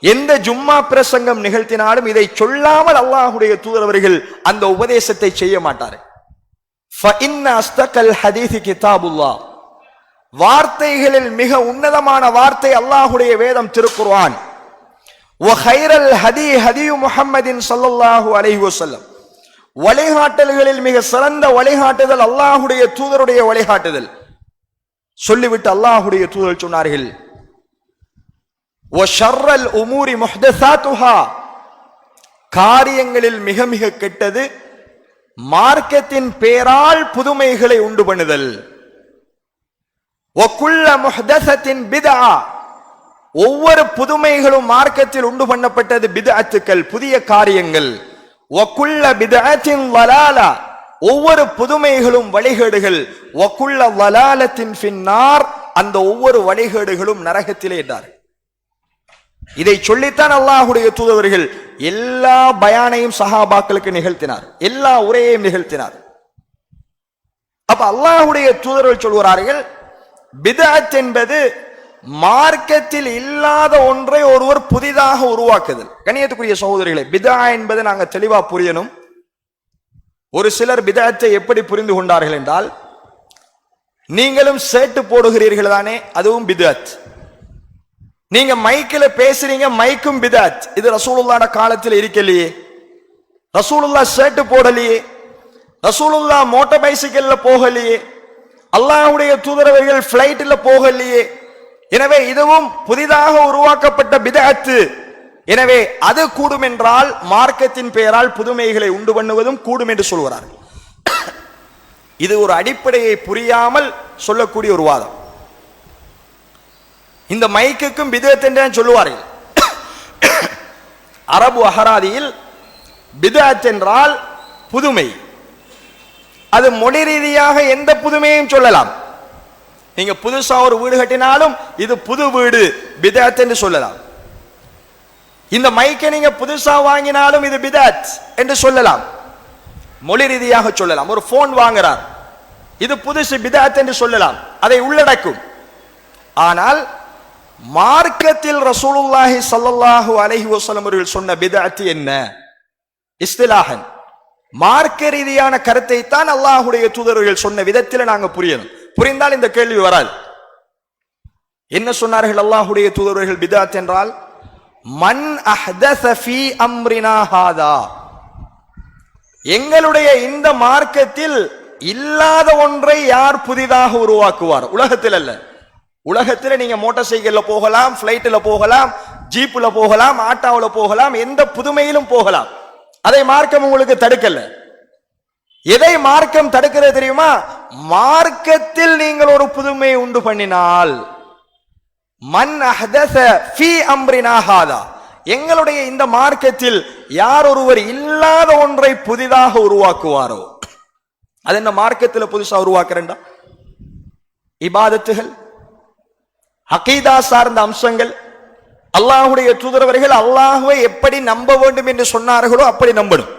எந்த ஜும்மா பிரசங்கம் நிகழ்த்தினாலும் இதை சொல்லாமல் அல்லாஹுடைய தூதரவர்கள் அந்த உபதேசத்தை செய்ய மாட்டார்கள். வார்த்தைகளில் மிக உன்னதமான வார்த்தை அல்லாஹுடைய வேதம் திருக்குர்ஆன். முஹம்மதின் ஸல்லல்லாஹு அலைஹி வஸல்லம். வழிகாட்டல்களில் மிக சிறந்த வழிகாட்டுதல் அல்லாஹுடைய தூதருடைய வழிகாட்டுதல். சொல்லிவிட்டு அல்லாஹுடைய தூதர் சொன்னார்கள், வஷர்ரல் உமூரி முஹ்தஸாத்துஹா, காரியங்களில் மிக மிக கெட்டது மார்க்கத்தின் பேரால் புதுமைகளை உண்டு பண்ணுதல். வகுல்ல முஹ்தஸத்தின் பித்ஆ, ஒவ்வொரு புதுமைகளும் மார்க்கத்தில் உண்டு பண்ணப்பட்டது பித்அத்துக்கள், புதிய காரியங்கள். வகுல்ல பித்அத்தின் வலாலா, ஒவ்வொரு புதுமைகளும் வழிகேடுகள். வகுல்ல வலாலத்தின் ஃபின்னார், அந்த ஒவ்வொரு வழிகேடுகளும் நரகத்திலே என்றார். இதை சொல்லித்தான் அல்லாஹுடைய தூதர்கள் எல்லா பயானையும் சஹாபாக்களுக்கு நிகழ்த்தினார், எல்லா உரையையும் நிகழ்த்தினார். அப்ப அல்லாஹுடைய தூதர்கள் சொல்கிறார்கள், பித்அத் என்பது மார்க்கத்தில் இல்லாத ஒன்றை ஒருவர் புதிதாக உருவாக்குதல். கண்ணியத்துக்குரிய சகோதரிகளே, பித்ஆ என்பதை நாங்க தெளிவா புரியணும். ஒரு சிலர் பித்அத்தை எப்படி புரிந்து கொண்டார்கள் என்றால், நீங்களும் சேட்டு போடுகிறீர்கள் தானே, அதுவும் பித்அத். நீங்க மைக்கில் பேசுறீங்க, மைக்கும் பித்அத். இது ரசூலுல்லாஹ் காலத்தில் இருக்கலையே. ரசூலுல்லாஹ் சேட்டு போடலையே, ரசூலுல்லாஹ் மோட்டார் பைசிக்கல்ல போகலையே, அல்லாஹ்வுடைய தூதரவர்கள் பிளைட்ல போகலையே. எனவே இதுவும் புதிதாக உருவாக்கப்பட்ட பித்அத். எனவே அது கூடும் என்றால் மார்க்கத்தின் பெயரால் புதுமைகளை உண்டு பண்ணுவதும் கூடும் என்று சொல்கிறார். இது ஒரு அடிப்படையை புரியாமல் சொல்லக்கூடிய ஒரு வாதம். இந்த மைக்குக்கும் பித்அத் என்று சொல்லுவார்கள். அரபு அகராதியில் பித்அத் என்றால் புதுமை. அது மொழி ரீதியாக எந்த புதுமையும் சொல்லலாம். நீங்க புதுசா ஒரு வீடு கட்டினாலும் இது புது வீடு, பித்அத் என்று சொல்லலாம். இந்த மைக்கை நீங்க புதுசா வாங்கினாலும் இது பித்அத் என்று சொல்லலாம், மொழி ரீதியாக சொல்லலாம். ஒரு போன் வாங்குறார், இது புதுசு, பித்அத் என்று சொல்லலாம், அதை உள்ளடக்கும். ஆனால் மார்க்கத்தில் ரசூலுல்லாஹி ஸல்லல்லாஹு அலைஹி வஸல்லம் அவர்கள் சொன்ன பித்அத் என்ன? இஸ்திலாஹன் மார்க்க ரீதியான கருத்தை தான் அல்லாஹ்வுடைய தூதர்கள் சொன்ன விதத்தில் நாங்க புரியணும். புரிந்தால் இந்த கேள்வி வராது. என்ன சொன்னார்கள் அல்லாஹ்வுடைய தூதர்கள் பித்அத் என்றால்? மன் அஹ்தஸ ஃபீ அம்ரினா ஹாதா, எங்களுடைய இந்த மார்க்கத்தில் இல்லாத ஒன்றை யார் புதிதாக உருவாக்குவார். உலகத்தில் அல்ல, உலகத்தில் நீங்க மோட்டார் சைக்கிள்ல போகலாம், பிளைட்ல போகலாம், ஜீப்ல போகலாம், ஆட்டோவில் போகலாம், எந்த புதுமையிலும் போகலாம். அதை மார்க்கம் உங்களுக்கு தடுக்கல. எதை மார்க்கம் தடுக்கிறது தெரியுமா? மார்க்கத்தில் நீங்கள் ஒரு புதுமை உண்டு பண்ணினால், மன் அஹ்தஸ ஃபீ அம்ரினா ஹாதா, எங்களுடைய இந்த மார்க்கத்தில் யார் ஒருவர் இல்லாத ஒன்றை புதிதாக உருவாக்குவாரோ. அது என்ன மார்க்கத்தில் புதுசா உருவாக்குறேன்டா? இபாதத்துகள், அகீதா சார்ந்த அம்சங்கள். அல்லாஹ்வுடைய தூதரவர்கள் அல்லாஹ்வை எப்படி நம்ப வேண்டும் என்று சொன்னார்களோ அப்படி நம்பணும்.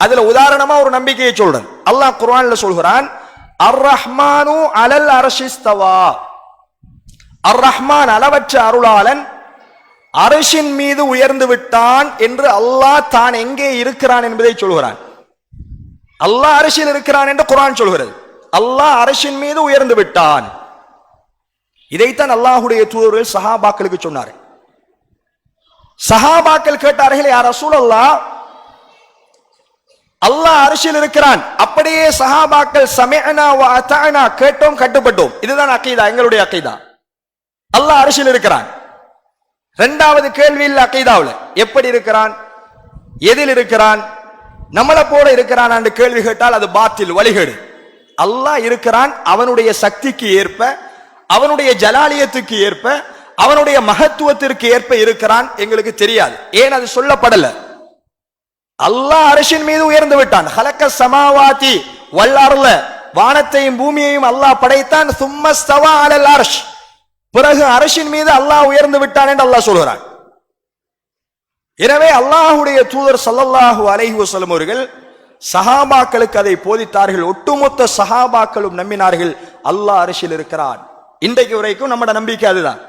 அதுல உதாரணமா ஒரு நம்பிக்கையை சொல்றேன். அல்லாஹ் குர்ஆன்ல சொல்கிறான், அர் ரஹ்மானு அலல் அர்ஷிஸ்தவா, அர் ரஹ்மான் அளவற்ற அருளாளன் அரிஷின் மீது உயர்ந்து விட்டான் என்று அல்லாஹ் தான் எங்கே இருக்கிறான் என்பதை சொல்கிறான். அல்லாஹ் அரிஷில் இருக்கிறான் என்று குர்ஆன் சொல்கிறது. அல்லாஹ் அரிஷின் மீது உயர்ந்து விட்டான். இதைத்தான் அல்லாஹ்வுடைய தூதர்கள் சஹாபாக்களுக்கு சொன்னார். சஹாபாக்கள் கேட்டார்கள், யா ரசூலல்லாஹ், அல்லாஹ் அரிஷில் இருக்கிறான். அப்படியே சஹாபாக்கள் சமிஅனா வ அத்தஅனா, கேட்டோம் கட்டுப்பட்டோம். இதுதான் அகீதா, எங்களுடைய அகீதா. அல்லாஹ் அரிஷில் இருக்கிறான். இரண்டாவது கேள்வியில் அகீதாவில் எப்படி இருக்கிறான், எதில் இருக்கிறான், நம்மளை போல இருக்கிறான் என்று கேள்வி கேட்டால் அது பாத்தில், வழிகேடு. அல்லாஹ் இருக்கிறான், அவனுடைய சக்திக்கு ஏற்ப, அவனுடைய ஜலாலியத்துக்கு ஏற்ப, அவனுடைய மகத்துவத்திற்கு ஏற்ப இருக்கிறான் எங்களுக்கு தெரியாது. ஏன் அது சொல்லப்படல? அல்லாஹ் அர்ஷின் மீது உயர்ந்து விட்டான். ஹலக்க சமாவாதி வல்லார்ல, வானத்தையும் பூமியையும் அல்லாஹ் படைத்தான். சும்மஸ்தவா அலல் அர்ஷ், பிறகு அர்ஷின் மீது அல்லாஹ் உயர்ந்து விட்டான் என்று அல்லாஹ் சொல்கிறான். எனவே அல்லாஹ்வுடைய தூதர் ஸல்லல்லாஹு அலைஹி வஸல்லம் அவர்கள் சஹாபாக்களுக்கு அதை போதித்தார்கள். ஒட்டுமொத்த சஹாபாக்களும் நம்பினார்கள் அல்லாஹ் அர்ஷில் இருக்கிறான். இன்றைக்கு வரைக்கும் நம்மட நம்பிக்கை அதுதான்.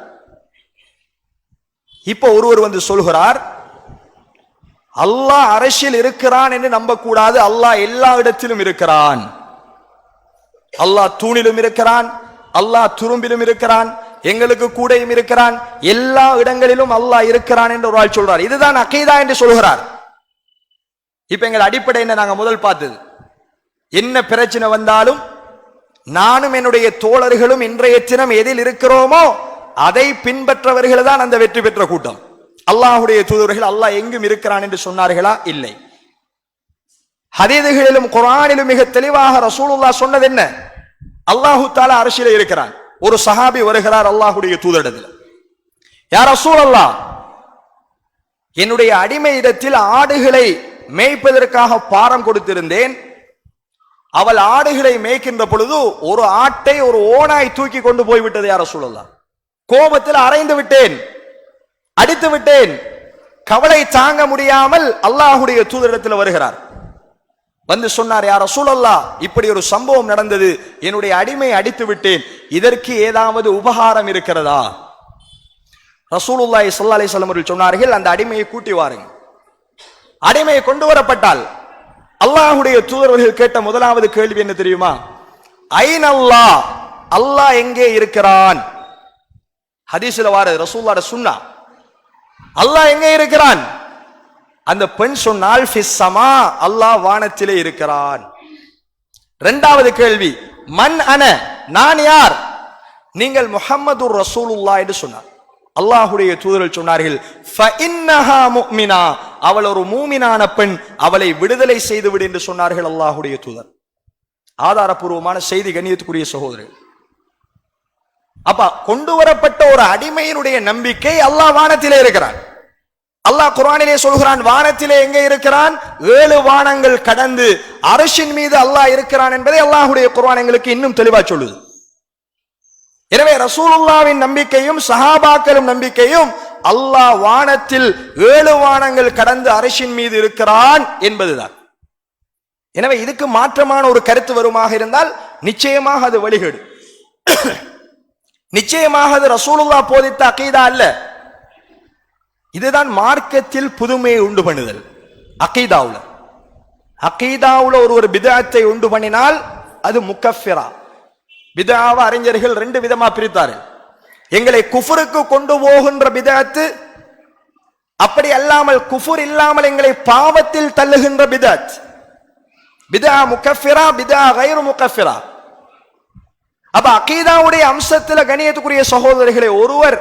இப்போ ஒருவர் வந்து சொல்கிறார், அல்லாஹ் அர்ஷில் இருக்கிறான் என்று நம்பக்கூடாது, அல்லாஹ் எல்லா இடத்திலும் இருக்கிறான், அல்லாஹ் தூணிலும் இருக்கிறான், அல்லாஹ் துரும்பிலும் இருக்கிறான், எங்களுக்கு கூடையும் இருக்கிறான், எல்லா இடங்களிலும் அல்லாஹ் இருக்கிறான் என்று ஒரு ஆள் சொல்றார். இதுதான் அகீதா என்று சொல்கிறார். இப்ப எங்கள் அடிப்படை என்ன? நாங்க முதல் பார்த்தது என்ன பிரச்சனை வந்தாலும் நானும் என்னுடைய தோழர்களும் இன்றைய தினம் எதில் இருக்கிறோமோ அதை பின்பற்றவர்கள் தான் அந்த வெற்றி பெற்ற கூட்டம். அல்லாஹ்வுடைய தூதர்கள் அல்லாஹ் எங்கும் இருக்கிறான் என்று சொன்னார்களா? இல்லை. ஹதீதுகளிலும் குர்ஆனிலும் மிக தெளிவாக ரசூலுல்லாஹ் சொன்னது என்ன? அல்லாஹு தஆலா அர்ஷிலே இருக்கிறான். ஒரு சஹாபி வருகிறார் அல்லாஹ்வுடைய தூதரிடத்தில், யா ரசூலல்லாஹ், என்னுடைய அடிமை இடத்தில் ஆடுகளை மேய்ப்பதற்காக பாரம் கொடுத்திருந்தேன். அவள் ஆடுகளை மேய்க்கின்ற பொழுது ஒரு ஆட்டை ஒரு ஓனாய் தூக்கி கொண்டு போய்விட்டது. யா ரசூலல்லாஹ், கோபத்தில் அறைந்து விட்டேன், அடித்து விட்டேன். கவலை தாங்க முடியாமல் அல்லாஹ்வுடைய தூதரிடத்தில் வருகிறார். வந்து சொன்னார், யா ரசூலல்லாஹ், இப்படி ஒரு சம்பவம் நடந்தது, என்னுடைய அடிமை அடித்து விட்டேன், இதற்கு ஏதாவது உபகாரம் இருக்கிறதா? ரசூலுல்லாஹி ஸல்லல்லாஹு அலைஹி வஸல்லம் அவர்கள் சொன்னார்கள், அந்த அடிமையை கூட்டி வாருங்க. அடிமையை கொண்டு வரப்பட்டால் அல்லாஹ்வுடைய தூதர்கள் கேட்ட முதலாவது கேள்வி என்ன தெரியுமா? ஐன் அல்லாஹ், அல்லாஹ் எங்கே இருக்கிறான்? ஹதீஸ்ல வாரது, ரசூலுல்லாஹ் சுன்னா, அல்லாஹ் எங்கே இருக்கிறான்? அந்த பெண் சொன்னால் ஃபிஸ் ஸமா, அல்லாஹ் வானத்திலே இருக்கிறான். இரண்டாவது கேள்வி, மன் அன, நான் யார்? நீங்கள் முஹம்மதுர் ரசூலுல்லாஹ் என்று சொன்னார். அல்லாஹ்வுடைய தூதர்கள் சொன்னார்கள், ஃபஇன்னஹா முஃமினா, அவள் ஒரு மூமினான பெண், அவளை விடுதலை செய்து விடு என்று சொன்னார்கள் அல்லாஹ்வுடைய தூதர். ஆதாரபூர்வமான செய்தி, கண்ணியத்துக்குரிய சகோதரர்கள். அப்ப கொண்டு வரப்பட்ட ஒரு அடிமையினுடைய நம்பிக்கை அல்லாஹ் வானத்திலே இருக்கிறான். அல்லாஹ் குர்ஆனிலே சொல்கிறான், வானத்திலே எங்கே இருக்கிறான்? 7 வானங்கள் கடந்து அர்ஷின் மீது அல்லாஹ் இருக்கிறான் என்பதை அல்லாஹ்வுடைய குர்ஆன் எங்களுக்கு இன்னும் தெளிவா சொல்லுது. எனவே ரசூலுல்லாஹ்வின் நம்பிக்கையும் சஹாபாக்களும் நம்பிக்கையும் அல்லாஹ் வானத்தில் 7 வானங்கள் கடந்து அர்ஷின் மீது இருக்கிறான் என்பதுதான். எனவே இதுக்கு மாற்றமான ஒரு கருத்து வருமாக இருந்தால் நிச்சயமாக அது வழிகேடு. நிச்சயமாக அது ரசூலுல்லாஹ் போதித்த அகீதா அல்ல. இதுதான் மார்க்கத்தில் புதுமையை உண்டு பண்ணுதல். அகீதாவுல ஒரு பித்அத்தை உண்டு பண்ணினால் அது முக்கஃபிரா. பித்ஆவை அறிஞர்கள் 2 விதமா பிரித்தார்கள். எங்களை குஃபருக்கு கொண்டு போகின்ற பித்அத், அப்படி அல்லாமல் குஃபர் இல்லாமல் எங்களை பாவத்தில் தள்ளுகின்ற பித்அத். பித்ஆ முக்கஃபிரா, பித்ஆ கைரு முக்கஃபிரா. அப்ப அகீதாவுடைய அம்சத்தில் கண்ணியத்துக்குரிய சகோதரர்களே, ஒருவர்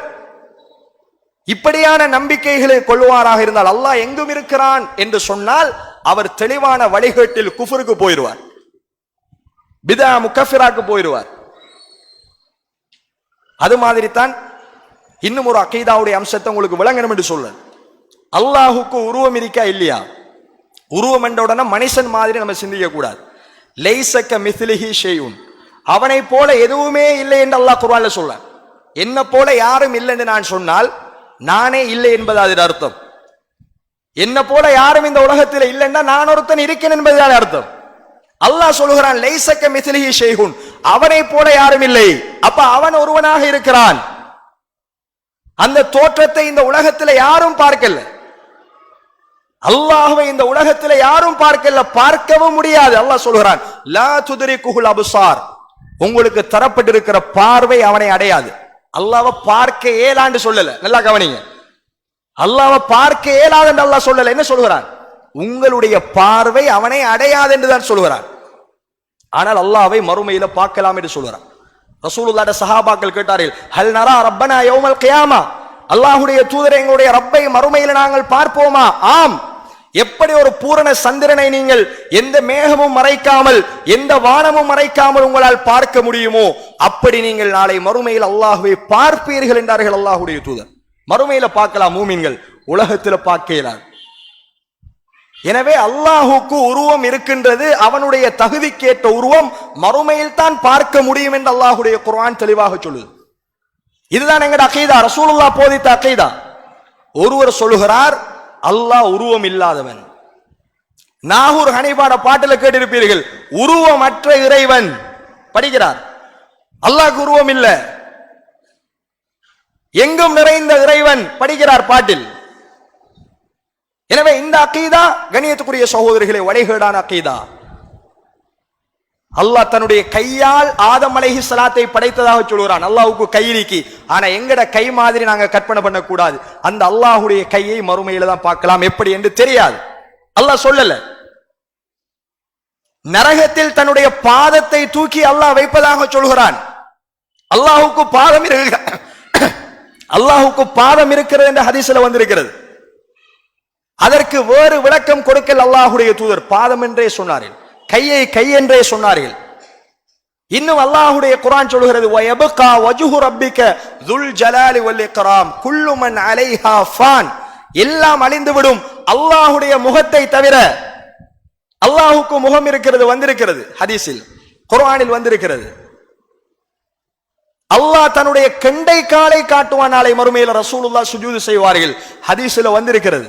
இப்படியான நம்பிக்கைகளை கொள்வாராக இருந்தால், அல்லாஹ் எங்கும் இருக்கிறான் என்று சொன்னால் அவர் தெளிவான வழிகேட்டில் குஃபருக்கு போயிடுவார், பித்ஆ முக்கஃபிராக்கு போயிடுவார். அது மாதிரி தான் இன்னும் ஒரு அகீதாவுடைய அம்சத்தை உங்களுக்கு விளங்கணும் என்று சொல்ல, அல்லாஹுக்கு உருவம் இருக்கா இல்லையா? உருவம் என்ற உடனே மனுஷன் மாதிரி நம்ம சிந்திக்க கூடாது. லைஸக மிஸ்லிஹி ஷைஉன், அவனை போல எதுவுமே இல்லை என்று அல்லாஹ் குர்ஆன்ல சொல்ல. என்ன போல யாரும் இல்லை என்று நான் சொன்னால் நானே இல்லை என்பது அதன் அர்த்தம். என்ன போல யாரும் இந்த உலகத்தில் இல்லைன்னா நான் ஒருத்தன் இருக்கேன் என்பதுதான் அர்த்தம். அல்லாஹ் சொல்லுகிறான், லைஸக மிஸ்லிஹி ஷைஉன், அவனை போல யாரும் இல்லை. அப்ப அவன் ஒருவனாக இருக்கிறான். அந்த தோற்றத்தை இந்த உலகத்தில் யாரும் பார்க்கல. அல்லாஹ்வை இந்த உலகத்தில் யாரும் பார்க்கல, பார்க்கவும் முடியாது. அல்லாஹ் சொல்கிறான், லா துத்ரிகுல் அப்சார், உங்களுக்கு தரப்பட்டிருக்கிற பார்வை அவனை அடையாது. அல்லாஹ்வை பார்க்க இயலான்னு சொல்லல, நல்லா கவனிங்க. அல்லாஹ்வை பார்க்க இயலாது என்று அல்லாஹ் சொல்லல. என்ன சொல்கிறான்? உங்களுடைய பார்வை அவனை அடையாது என்றுதான் சொல்கிறான். ஆனால் அல்லாஹ்வை மறுமையில பார்க்கலாம் என்று சொல்கிறான். ரசூலுல்லாஹ்வுடைய சஹாபாக்கள் கேட்டார்கள், ஹல் நரா ரப்பனா யௌமல் கியாமா, அல்லாஹ்வுடைய தூதரே, எங்களுடைய ரப்பை மறுமையில நாங்கள் பார்ப்போமா? ஆம். எப்படி ஒரு பூரண சந்திரனை நீங்கள் எந்த மேகமும் மறைக்காமல் எந்த வானமும் மறைக்காமல் உங்களால் பார்க்க முடியுமோ அப்படி நீங்கள் நாளை மறுமையில் அல்லாஹ்வை பார்ப்பீர்கள் என்றார்கள் அல்லாஹ்வுடைய தூதர். மறுமையில பார்க்கலாம் மூமின்கள், உலகத்தில் பார்க்கலாம். எனவே அல்லாஹுக்கு உருவம் இருக்கின்றது, அவனுடைய தகுதிக்கேற்ற உருவம் மறுமையில் தான் பார்க்க முடியும் என்று அல்லாஹ்வுடைய குர்ஆன் தெளிவாக சொல்லுது. இதுதான் எங்கட அகீதா, ரசூலுல்லாஹ் போதித்த அகீதா. ஒருவர் சொல்லுகிறார் அல்லாஹ் உருவம் இல்லாதவன். நாகூர் ஹனீஃபாட பாட்டுல கேட்டிருப்பீர்கள், உருவமற்ற இறைவன் படிக்கிறார். அல்லாஹ்க்கு உருவம் இல்ல, எங்கும் நிறைந்த இறைவன் படிக்கிறார் பாட்டில். எனவே இந்த அகீதா கண்ணியத்துக்குரிய சகோதரிகளை வழிகேடான அகீதா. அல்லாஹ் தன்னுடைய கையால் ஆதம் அலைஹிஸ்ஸலாத்தை படைத்ததாக சொல்கிறான். அல்லாஹ்வுக்கு கை இருக்கு, ஆனா எங்கட கை மாதிரி நாங்க கற்பனை பண்ண கூடாது. அந்த அல்லாஹ்வுடைய கையை மறுமையில தான் பார்க்கலாம், எப்படி என்று தெரியாது. அல்லாஹ் சொல்லல. நரகத்தில் தன்னுடைய பாதத்தை தூக்கி அல்லாஹ் வைப்பதாக சொல்கிறான். அல்லாஹ்வுக்கு பாதம் அல்லாஹ்வுக்கு பாதம் இருக்கிறது என்று ஹதீஸ்ல வந்திருக்கிறது. அதற்கு வேறு விளக்கம் கொடுக்கல் அல்லாஹ்வுடைய தூதர். பாதம் என்றே சொன்னார்கள், கையை கை என்றே சொன்னார்கள். இன்னும் அல்லாஹ்வுடைய குர்ஆன் சொல்கிறது, வயபகா வஜ்ஹு ரப்பிக ذுல் ஜலாலி வல் இக்ராம் குல்லு மன் அலைஹா ஃபான். எல்லாம் அழிந்துவிடும் அல்லாஹ்வுடைய முகத்தை தவிர. அல்லாஹ்வுக்கு முகம் இருக்கிறது, வந்திருக்கிறது ஹதீஸில், குர்ஆனில் வந்திருக்கிறது. அல்லாஹ் தன்னுடைய கெண்டை காலை காட்டுவான் நாளை மறுமையில், ரசூலுல்லாஹ் சுஜூது செய்வார்கள், ஹதீஸில் வந்திருக்கிறது.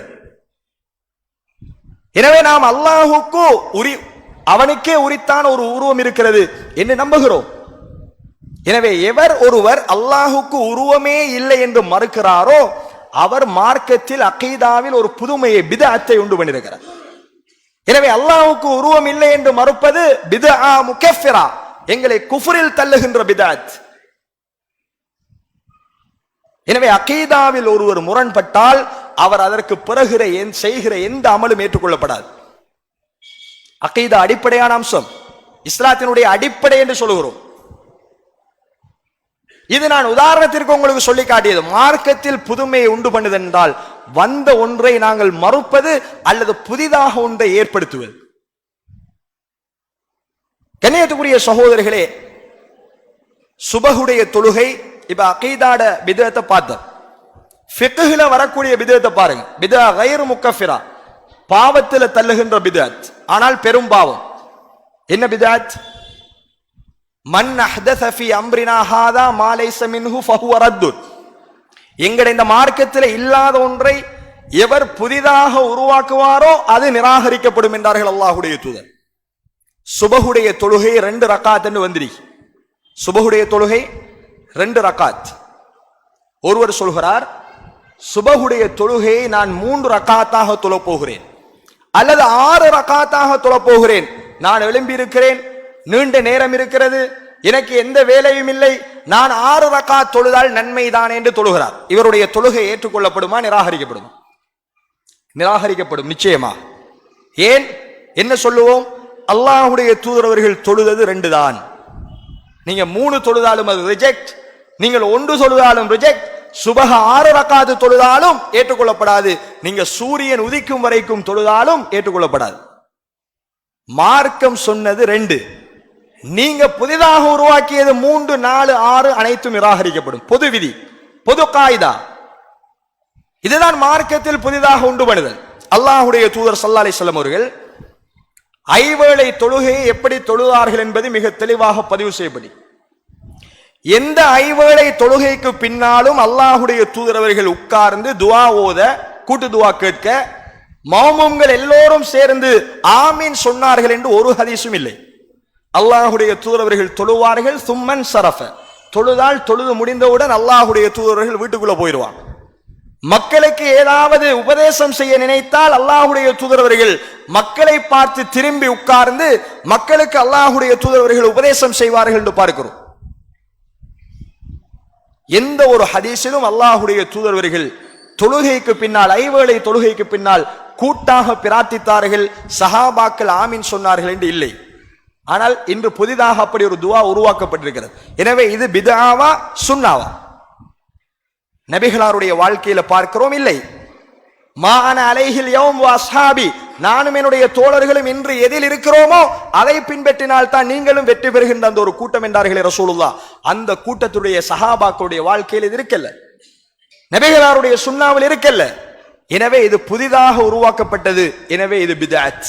எனவே நாம் அல்லாஹுக்கு அவனுக்கே உரித்தான ஒரு உருவம் இருக்கிறது என்று நம்புகிறோம். எனவே எவர் ஒருவர் அல்லாஹுக்கு உருவமே இல்லை என்று மறுக்கிறாரோ அவர் மார்க்கத்தில் அகீதாவில் ஒரு புதுமையை பித்அத்தை உண்டு பண்ணியிருக்கிறார். எனவே அல்லாஹுக்கு உருவம் இல்லை என்று மறுப்பது பித்ஆ முகஃபிரா, எங்களை குஃப்ரில் தள்ளுகின்ற பித்அத். எனவே அகீதாவில் ஒருவர் முரண்பட்டால் அவர் அதற்கு பிறகு செய்கிற எந்த அமலும் ஏற்றுக்கொள்ளப்படாது. அகீதா அடிப்படையான அம்சம், இஸ்லாத்தினுடைய அடிப்படை என்று சொல்லுகிறோம். இது நான் உதாரணத்திற்கு உங்களுக்கு சொல்லி காட்டியது. மார்க்கத்தில் புதுமையை உண்டு பண்ணுது என்றால் வந்த ஒன்றை நாங்கள் மறுப்பது அல்லது புதிதாக ஒன்றை ஏற்படுத்துவது. கண்ணியத்துக்குரிய சகோதரர்களே, சுபஹுடைய தொழுகை, இப்ப அகீதாட பித்அத்தை பார்த்தோம். ஃபிக்ஹ்ல வரக்கூடிய பித்அத்தை பாருங்க. பித்ஆ கைர் முகஃபிரா, பாவத்தில் தள்ளுகின்ற பித்அத், ஆனால் பெரும் பாவம். என்ன பித்அத்? மன் அஹ்தஸ ஃபீ அம்ரினா ஹாதா மா லைஸ மின்ஹு ஃபஹுவ ரத்து. எங்கட இந்த மார்க்கத்தில் இல்லாத ஒன்றை எவர் புதிதாக உருவாக்குவாரோ அது நிராகரிக்கப்படும் என்றார்கள் அல்லாஹ்வுடைய தூதர். சுபஹுடைய தொழுகை 2 ரக்காத் என்று வந்திருக்கு. சுபஹுடைய தொழுகை 2 ரக்காத். ஒருவர் சொல்கிறார், சுபஹுடைய தொழுகையை நான் 3 ரக்காத்தாக தொழப் போகிறேன் அல்லது 6 ரக்காத்தாக தொழப் போகிறேன். நான் எழும்பி இருக்கிறேன், நீண்ட நேரம் இருக்கிறது, எனக்கு எந்த வேலையும் இல்லை, நான் 6 ரக்காத் தொழுதால் நன்மைதான் என்று தொழுகிறார். இவருடைய தொழுகை ஏற்றுக்கொள்ளப்படுமா, நிராகரிக்கப்படுமா? நிராகரிக்கப்படும் நிச்சயமா. ஏன்? என்ன சொல்லுவோம்? அல்லாஹ்வுடைய தூதர் அவர்கள் தொழுதது 2 தான். நீங்க 3 தொழுதாலும் அது ரிஜெக்ட், நீங்கள் 1 தொழுதாலும் ரிஜெக்ட். சுபஹ 6 ரக்காத்து தொழுதாலும் ஏற்றுக்கொள்ளப்படாது. நீங்க சூரியன் உதிக்கும் வரைக்கும் தொழுதாலும் ஏற்றுக்கொள்ளப்படாது. மார்க்கம் சொன்னது 2, நீங்க புதிதாக உருவாக்கியது 3, 4, 6 அனைத்தும் நிராகரிக்கப்படும். பொது விதி, பொது காயிதா. இதுதான் மார்க்கத்தில் புதிதாக உண்டு பண்ணுதல். அல்லாஹ்வுடைய தூதர் ஸல்லல்லாஹு அலைஹி வஸல்லம் அவர்கள் ஐவேளை தொழுகையை எப்படி தொழுதார்கள் என்பது மிக தெளிவாக பதிவு செய்யப்படி. எந்த ஐவேளை தொழுகைக்கு பின்னாலும் அல்லாஹ்வுடைய தூதர் அவர்கள் உட்கார்ந்து துஆ ஓத, கூட்டு துஆ கேட்க, மௌமூம்கள் எல்லோரும் சேர்ந்து ஆமீன் சொன்னார்கள் என்று ஒரு ஹதீஸும் இல்லை. அல்லாஹ்வுடைய தூதர் அவர்கள் தொழுவார்கள், சும்மன் சரஃப, தொழுதால் தொழுது முடிந்தவுடன் அல்லாஹ்வுடைய தூதர்கள் வீட்டுக்குள்ள போயிடுவாங்க. மக்களுக்கு ஏதாவது உபதேசம் செய்ய நினைத்தால் அல்லாஹ்வுடைய தூதர் அவர்கள் மக்களை பார்த்து திரும்பி உட்கார்ந்து மக்களுக்கு அல்லாஹ்வுடைய தூதர் அவர்கள் உபதேசம் செய்வார்கள் என்று பார்க்கிறோம். எந்த ஒரு ஹதீஸிலும் அல்லாஹ்வுடைய தூதர் அவர்கள் தொழுகைக்கு பின்னால், ஐவேளை தொழுகைக்கு பின்னால் கூட்டாக பிரார்த்தித்தார்கள், சஹாபாக்கள் ஆமீன் சொன்னார்கள் என்று இல்லை. ஆனால் இன்று புதிதாக அப்படி ஒரு துஆ உருவாக்கப்பட்டிருக்கிறது. எனவே இது பித்ஆவா சுன்னாவா? நபிகளாருடைய வாழ்க்கையில பார்க்கிறோம் இல்லை. மா அன அலைஹில் யௌம் வ அஸ்ஹாபி நானும் என்னுடைய தோழர்களும் இன்று எதில் இருக்கிறோமோ அதை பின்பற்றினால் தான் நீங்களும் வெற்றி பெறுகின்ற அந்த ஒரு கூட்டம் என்றார்களே ரசூலுல்லாஹ். அந்த கூட்டத்துடைய சஹாபாக்களுடைய வாழ்க்கையில் இது இருக்கல்ல, நபிகளாருடைய சுன்னாவில் இருக்கல்ல. எனவே இது புதிதாக உருவாக்கப்பட்டது. எனவே இது பித்அத்.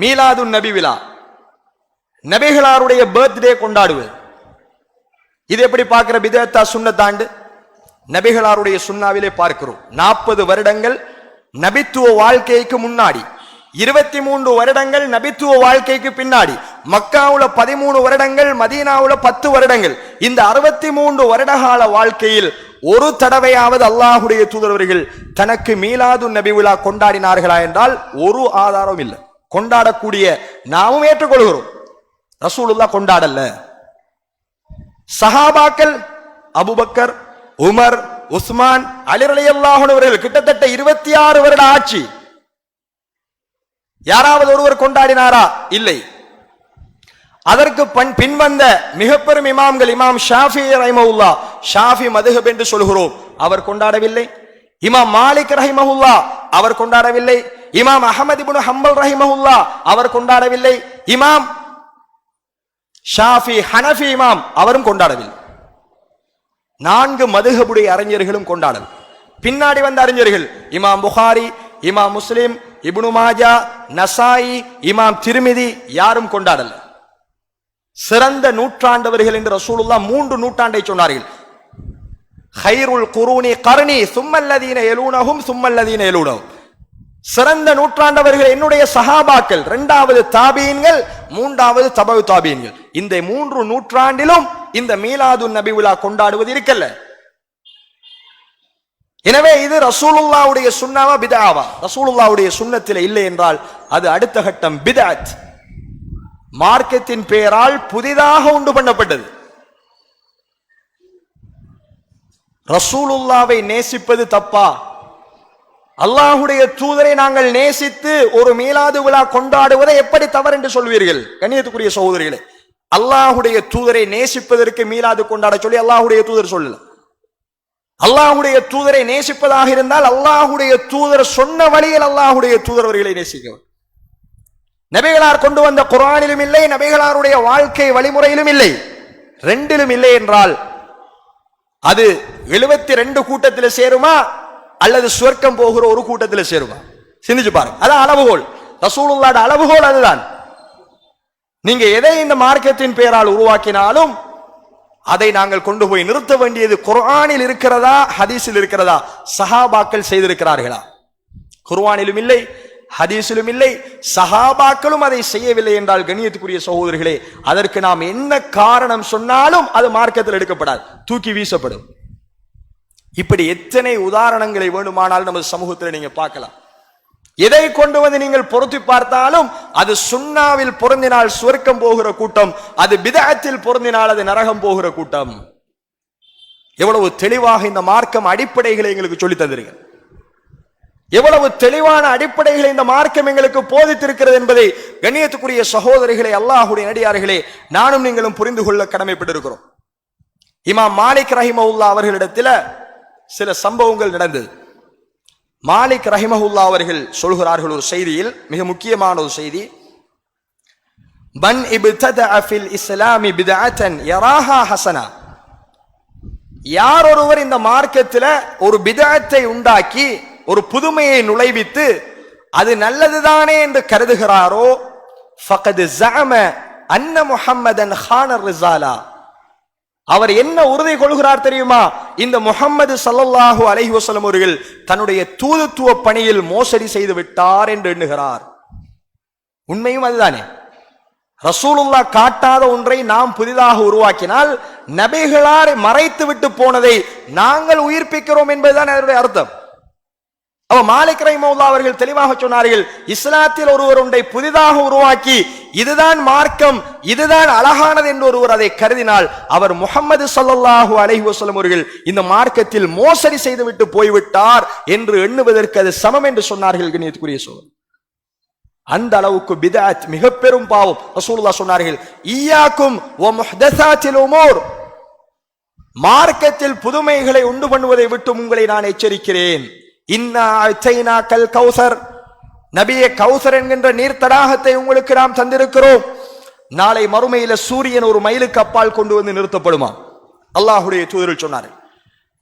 மீலாதுன் நபி விழா, நபிகளாருடைய பர்த்டே கொண்டாடுவது, இது எப்படி பார்க்கிற பித்அத்தா சுன்னத்தாண்டு? நபிகளாருடைய சுன்னாவிலே பார்க்கிறோம். 40 வருடங்கள் நபித்துவ வாழ்க்கைக்கு முன்னாடி, 23 வருடங்கள் நபித்துவ வாழ்க்கைக்கு பின்னாடி, மக்காவுல 13 வருடங்கள், மதீனாவுல 10 வருடங்கள், இந்த 63 வருடகால வாழ்க்கையில் ஒரு தடவையாவது அல்லாஹுடைய தூதரவர்கள் தனக்கு மீலாது நபி விழா கொண்டாடினார்களா என்றால் ஒரு ஆதாரம் இல்லை. கொண்டாடக்கூடிய நாமும் ஏற்றுக்கொள்கிறோம், ரசூலுல்லாஹ் கொண்டாடல்ல. சஹாபாக்கள் அபூபக்கர், உமர், உஸ்மான், அலி ரலியல்லாஹு அன்ஹு அவர்கள் கிட்டத்தட்ட 26 வருட ஆட்சி. யாராவது ஒருவர் கொண்டாடினாரா? இல்லை. அதற்கு பின்வந்த மிக பெரும் இமாம்கள், இமாம் ஷாஃபி ரஹிமஹுல்லாஹ், ஷாஃபி மதுஹப் என்று சொல்கிறோம், அவர் கொண்டாடவில்லை. இமாம் மாலிக் ரஹிமஹுல்லாஹ் அவர் கொண்டாடவில்லை. இமாம் அஹ்மத் இப்னு ஹம்பல் ரஹிமஹுல்லாஹ் அவர் கொண்டாடவில்லை. இமாம் ஷாஃபி ஹனஃபி இமாம் அவரும் கொண்டாடவில்லை. 4 மதுஹபுடைய அறிஞர்களும் கொண்டாடல். பின்னாடி வந்த அறிஞர்கள் இமாம் புகாரி, இமாம் முஸ்லிம், இப்னு மாஜா, நசாயி, இமாம் திர்மிதி யாரும் கொண்டாடல. சிறந்த நூற்றாண்டவர்கள் என்று ரசூலுல்லாஹ் 3 நூற்றாண்டை சொன்னார்கள். கைருல் குரூனி கர்னி சும்மல்லதீன யலூனஹும் சும்மல்லதீன யலூனஹும். சிறந்த நூற்றாண்டவர்கள் என்னுடைய சஹாபாக்கள், 2வது தாபீன்கள், 3வது தபவு தாபீன்கள். இந்த 3 நூற்றாண்டிலும் இந்த மீலாதுன் நபி விழா கொண்டாடுவது இருக்கல்ல. எனவே இது ரசூலுல்லாஹ்வுடைய சுன்னாவா பித்ஆவா? ரசூலுல்லாஹ்வுடைய சுன்னத்திலே இல்லை என்றால் அது அடுத்த கட்டம் பித்அத். மார்க்கத்தின் பெயரால் புதிதாக உண்டு பண்ணப்பட்டது. ரசூலுல்லாவை நேசிப்பது தப்பா? அல்லாஹுடைய தூதரை நாங்கள் நேசித்து ஒரு மீலாது விழா கொண்டாடுவதை எப்படி தவறு என்று சொல்வீர்கள்? கண்ணியத்துக்குரிய சகோதரிகளே, அல்லாஹுடைய தூதரை நேசிப்பதற்கு மீலாது கொண்டாட சொல்லி அல்லாஹுடைய தூதர் சொல்லல. அல்லாஹுடைய தூதரை நேசிப்பதாக இருந்தால் அல்லாஹுடைய தூதர் சொன்ன வழியில் அல்லாஹுடைய தூதர் அவர்களை நேசிக்கவர். நபிகளார் கொண்டு வந்த குர்ஆனிலும் இல்லை, நபிகளாருடைய வாழ்க்கை வழிமுறையிலும் இல்லை. 2லும் இல்லை என்றால் அது 72 கூட்டத்தில் சேருமா அல்லது சொர்க்கம் போகிற ஒரு கூட்டத்தில் சேருமா? சிந்திச்சு பாருங்க. அதான் அளவுகோல். ரசூலுல்லாஹ்வுடைய அளவுகோல் அதுதான். நீங்க எதை இந்த மார்க்கத்தின் பெயரால் உருவாக்கினாலும் அதை நாங்கள் கொண்டு போய் நிறுத்த வேண்டியது குர்ஆனில் இருக்கிறதா ஹதீஸில் இருக்கிறதா? சஹாபாக்கள் செய்திருக்கிறார்களா? குர்ஆனிலும் இல்லை, ஹதீஸிலும் இல்லை, சஹாபாக்களும் அதை செய்யவில்லை என்றால் கண்ணியத்துக்குரிய சகோதரர்களே, அதற்கு நாம் என்ன காரணம் சொன்னாலும் அது மார்க்கத்தில் எடுக்கப்படாது, தூக்கி வீசப்படும். இப்படி எத்தனை உதாரணங்களை வேண்டுமானால் நமது சமூகத்தில் நீங்க பார்க்கலாம். எதை கொண்டு வந்து நீங்கள் பொருத்தி பார்த்தாலும் அது சுன்னாவில் பொருந்தினால் சுவர்க்கம் போகிற கூட்டம், அது பித்அத்தில் பொருந்தினால் அது நரகம் போகிற கூட்டம். எவ்வளவு தெளிவாக இந்த மார்க்கம் அடிப்படைகளை எங்களுக்கு சொல்லி தந்திருக்கு, எவ்வளவு தெளிவான அடிப்படைகளை இந்த மார்க்கம் எங்களுக்கு போதித்திருக்கிறது என்பதை கண்ணியத்துக்குரிய சகோதரிகளே, அல்லாஹ்வுடைய நடிகார்களே, நானும் நீங்களும் புரிந்து கொள்ள கடமைப்பட்டிருக்கிறோம். இமாம் மாலிக் ரஹிமஹுல்லாஹ் அவர்களிடத்தில் சில சம்பவங்கள் நடந்தது. மாலிக் ரஹிமஹுல்லாஹ் அவர்கள் சொல்கிறார்கள் ஒரு செய்தியில், மிக முக்கியமான ஒரு செய்தி. மன் இப்ததஅ ஃபில் இஸ்லாமி பித்அத்தன் யராஹா ஹஸனா. யார் ஒருவர் இந்த மார்க்கத்தில் ஒரு பித்அத்தை உண்டாக்கி ஒரு புதுமையை நுழைவித்து அது நல்லதுதானே என்று கருதுகிறாரோ, ஃபகத் ஸஅம அன்ன முஹம்மதன் ஹான ரிஸாலா. அவர் என்ன உறுதி கொள்கிறார் தெரியுமா? இந்த முஹம்மது ஸல்லல்லாஹு அலைஹி வஸல்லம் அவர்கள் தன்னுடைய தூதுத்துவ பணியில் மோசடி செய்து விட்டார் என்று எண்ணுகிறார். உண்மையும் அதுதானே. ரசூலுல்லாஹ் காட்டாத ஒன்றை நாம் புதிதாக உருவாக்கினால் நபிகளார் மறைத்து விட்டு போனதை நாங்கள் உயிர்ப்பிக்கிறோம் என்பதுதான் அதனுடைய அர்த்தம். அவ மாலிக் ரஹிமஹுல்லாஹ் அவர்கள் தெளிவாக சொன்னார்கள், இஸ்லாத்தில் ஒருவர் ஒன்றை புதிதாக உருவாக்கி இதுதான் மார்க்கம், இதுதான் அழகானது என்று ஒருவர் அதை கருதினால் அவர் முஹம்மது ஸல்லல்லாஹு அலைஹி வஸல்லம் அவர்கள் இந்த மார்க்கத்தில் மோசடி செய்துவிட்டு போய்விட்டார் என்று எண்ணுவதற்கு அது சமம் என்று சொன்னார்கள். கண்ணியத்துக்குரிய சகோதரர்களே, அந்த அளவுக்கு பித்அத் மிக பெரும் பாவம். ரசூலுல்லாஹ் சொன்னார்கள், ஈயாக்கும் வ முஹ்தஸாத்தில் உமூர். மார்க்கத்தில் புதுமைகளை உண்டு பண்ணுவதை விட்டு உங்களை நான் எச்சரிக்கிறேன். இன்னா அத்தைனாக்கல் கௌசர். நபியே, கௌசர் என்கின்ற நீர் தடாகத்தை உங்களுக்கு நாம் தந்திருக்கிறோம். நாளை மறுமையில சூரியன் ஒரு மைலுக்கு அப்பால் கொண்டு வந்து நிறுத்தப்படுமா? அல்லாஹுடைய தூதர் சொன்னார்கள்.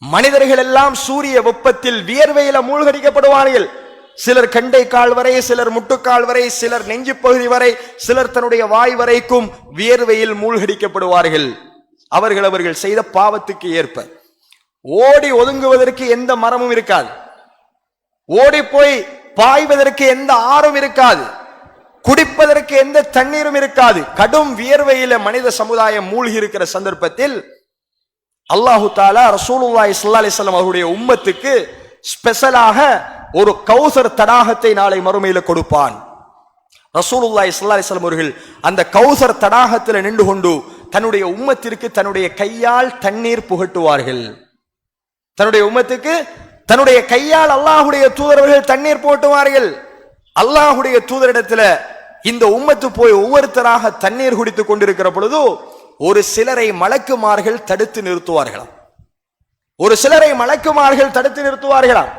மனிதர்கள் எல்லாம் சூரிய வெப்பத்தில் வியர்வையில மூழ்கடிக்கப்படுவார்கள். சிலர் கண்டை கால் வரை, சிலர் முட்டுக்கால் வரை, சிலர் நெஞ்சு பகுதி வரை, சிலர் தன்னுடைய வாய் வரைக்கும் வியர்வையில் மூழ்கடிக்கப்படுவார்கள். அவர்கள் செய்த பாவத்துக்கு ஏற்ப. ஓடி ஒதுங்குவதற்கு எந்த மரமும் இருக்காது, ஓடி போய் பாய்வதற்கு எந்த ஆறும் இருக்காது, குடிப்பதற்கு எந்த தண்ணீரும் இருக்காது. கடும் வியர்வையில மனித சமுதாயம் மூழ்கி இருக்கிற சந்தர்ப்பத்தில் அல்லாஹு தஆலா ரசூலுல்லாஹி ஸல்லல்லாஹு அலைஹி வஸல்லம் அவருடைய உம்மத்துக்கு ஸ்பெஷலாக ஒரு கௌசர் தடாகத்தை நாளை மறுமையில கொடுப்பான். ரசூலுல்லாஹி ஸல்லல்லாஹு அலைஹி வஸல்லம் அவர்கள் அந்த கௌசர் தடாகத்தில் நின்று கொண்டு தன்னுடைய உம்மத்திற்கு தன்னுடைய கையால் தண்ணீர் புகட்டுவார்கள். தன்னுடைய உம்மத்துக்கு தன்னுடைய கையால் அல்லாஹுடைய தூதரவர்கள் தண்ணீர் போட்டுவார்கள். அல்லாஹுடைய தூதரிடத்துல இந்த உம்மத்து போய் ஒவ்வொருத்தராக தண்ணீர் குடித்துக் கொண்டிருக்கிற பொழுது ஒரு சிலரை மலக்குமார்கள் தடுத்து நிறுத்துவார்களாம். ஒரு சிலரை மலக்குமார்கள் தடுத்து நிறுத்துவார்களாம்.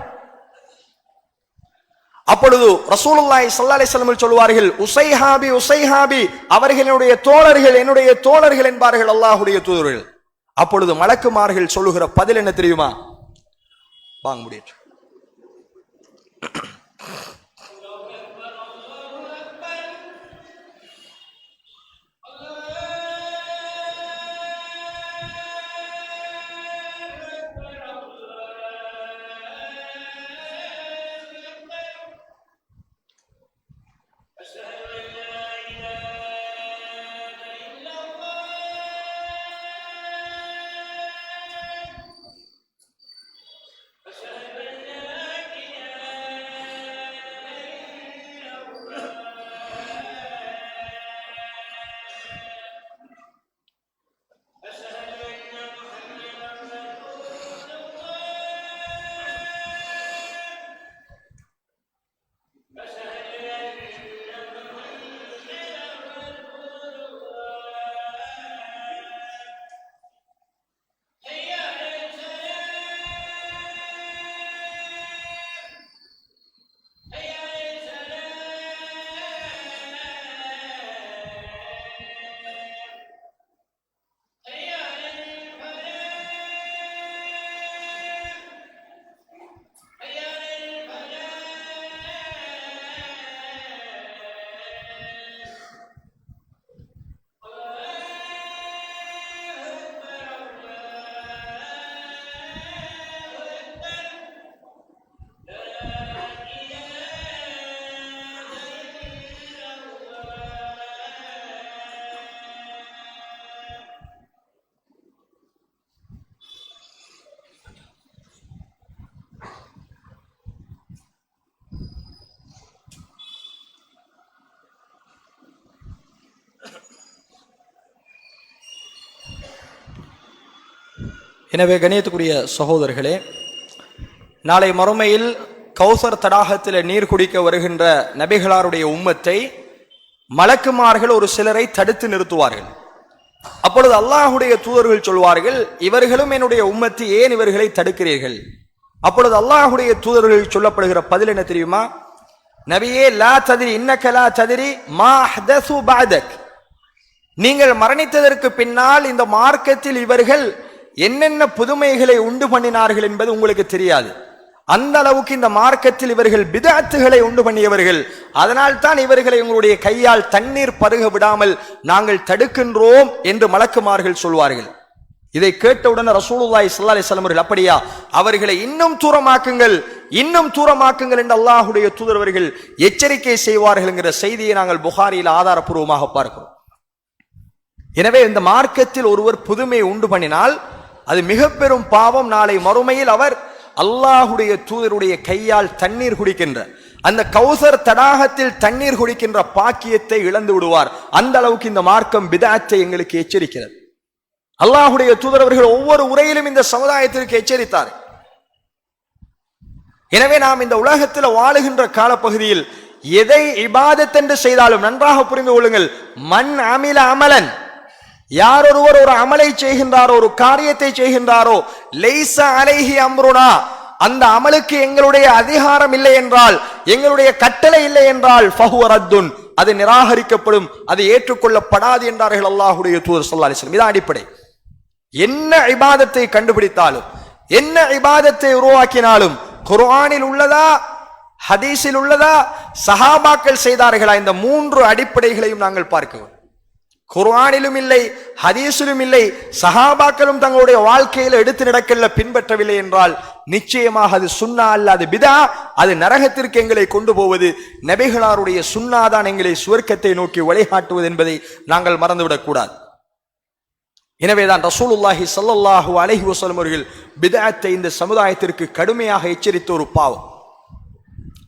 அப்பொழுது ரசூலுல்லாஹி ஸல்லல்லாஹு அலைஹி வஸல்லம் சொல்வார்கள், உஸைஹாபி உஸைஹாபி, அவர்களுடைய தோழர்கள் என்னுடைய தோழர்கள் என்பார்கள் அல்லாஹ்வுடைய தூதர்கள். அப்பொழுது மலக்குமார்கள் சொல்லுகிற பதில் என்ன தெரியுமா? வாங்க முடியும். எனவே கணியத்துக்குரிய சகோதரர்களே, நாளை மறுமையில் கௌசர் தடாகத்தில் நீர் குடிக்க வருகின்ற நபிகளாருடைய உம்மத்தை மலக்குமார்கள் ஒரு சிலரை தடுத்து நிறுத்துவார்கள். அப்பொழுது அல்லாஹுடைய தூதர்கள் சொல்வார்கள், இவர்களும் என்னுடைய உம்மத்து, ஏன் இவர்களை தடுக்கிறீர்கள்? அப்பொழுது அல்லாஹுடைய தூதர்கள் சொல்லப்படுகிற பதில் என்ன தெரியுமா? நபியே, லா ததிரி இன்னக லா ததிரி மா அஹ்தஸு பஅதக், நீங்கள் மரணித்ததற்கு பின்னால் இந்த மார்க்கத்தில் இவர்கள் என்னென்ன புதுமைகளை உண்டு பண்ணினார்கள் என்பது உங்களுக்கு தெரியாது. அந்த அளவுக்கு இந்த மார்க்கத்தில் இவர்கள் பிதஅத்துகளை உண்டு பண்ணியவர்கள். அதனால் தான் இவர்களை உங்களுடைய கையால் தண்ணீர் பருக விடாமல் நாங்கள் தடுக்கின்றோம் என்று மலக்குமார்கள் சொல்வார்கள். இதை கேட்டவுடன் ரசூலுல்லாஹி ஸல்லல்லாஹு அலைஹி வஸல்லம் அப்படியா, அவர்களை இன்னும் தூரமாக்குங்கள், இன்னும் தூரமாக்குங்கள் என்று அல்லாஹ்வுடைய தூதரவர்கள் எச்சரிக்கை செய்வார்கள் என்கிற செய்தியை நாங்கள் புகாரியில் ஆதாரப்பூர்வமாக பார்க்கிறோம். எனவே இந்த மார்க்கத்தில் ஒருவர் புதுமையை உண்டு பண்ணினால் அது மிக பெரும் பாவம். நாளை மறுமையில் அவர் அல்லாஹுடைய தூதருடைய கையால் தண்ணீர் குடிக்கின்ற அந்த கௌசர் தடாகத்தில் தண்ணீர் குடிக்கின்ற பாக்கியத்தை இழந்து விடுவார். அந்த அளவுக்கு இந்த மார்க்கம் பிதஅத்தை எங்களுக்கு எச்சரிக்கிறது. அல்லாஹுடைய தூதர் அவர்கள் ஒவ்வொரு உரையிலும் இந்த சமுதாயத்திற்கு எச்சரித்தார். எனவே நாம் இந்த உலகத்தில் வாழுகின்ற காலப்பகுதியில் எதை இபாதத் என்று செய்தாலும் நன்றாக புரிந்து கொள்ளுங்கள். மன் அமில அமலன், யார் ஒருவர் ஒரு அமலை செய்கின்றாரோ, ஒரு காரியத்தை செய்கின்றாரோ, லைஸ அலைஹி அம்ருனா, அந்த அமலுக்கு எங்களுடைய அதிகாரம் இல்லை என்றால், எங்களுடைய கட்டளை இல்லை என்றால் ஃபஹுவ ரத்துன், அது நிராகரிக்கப்படும், அது ஏற்றுக்கொள்ளப்படாது என்றார்கள் அல்லாஹ்வுடைய தூதர் ஸல்லல்லாஹு அலைஹி வஸல்லம். இதான் அடிப்படை. என்ன இபாதத்தை கண்டுபிடித்தாலும், என்ன இபாதத்தை உருவாக்கினாலும் குர்ஆனில் உள்ளதா, ஹதீஸில் உள்ளதா, சஹாபாக்கள் செய்தார்களா, இந்த மூன்று அடிப்படைகளையும் நாங்கள் பார்க்கிறோம். குர்ஆனிலும் இல்லை, ஹதீஸிலும் இல்லை, சஹாபாக்களும் தங்களுடைய வாழ்க்கையில் எடுத்து நடக்கல பின்பற்றவில்லை என்றால் நிச்சயமாக அது சுன்னா அல்ல, அது பிதா, அது நரகத்திற்கு எங்களை கொண்டு போவது. நபிகளாருடைய சுன்னா தான் எங்களை சுவர்க்கத்தை நோக்கி வழிகாட்டுவது என்பதை நாங்கள் மறந்துவிடக் கூடாது. எனவேதான் ரசூலுல்லாஹி ஸல்லல்லாஹு அலைஹி வஸல்லம் அவர்கள் பிதஅத்தை இந்த சமுதாயத்திற்கு கடுமையாக எச்சரித்த ஒரு பாவம்.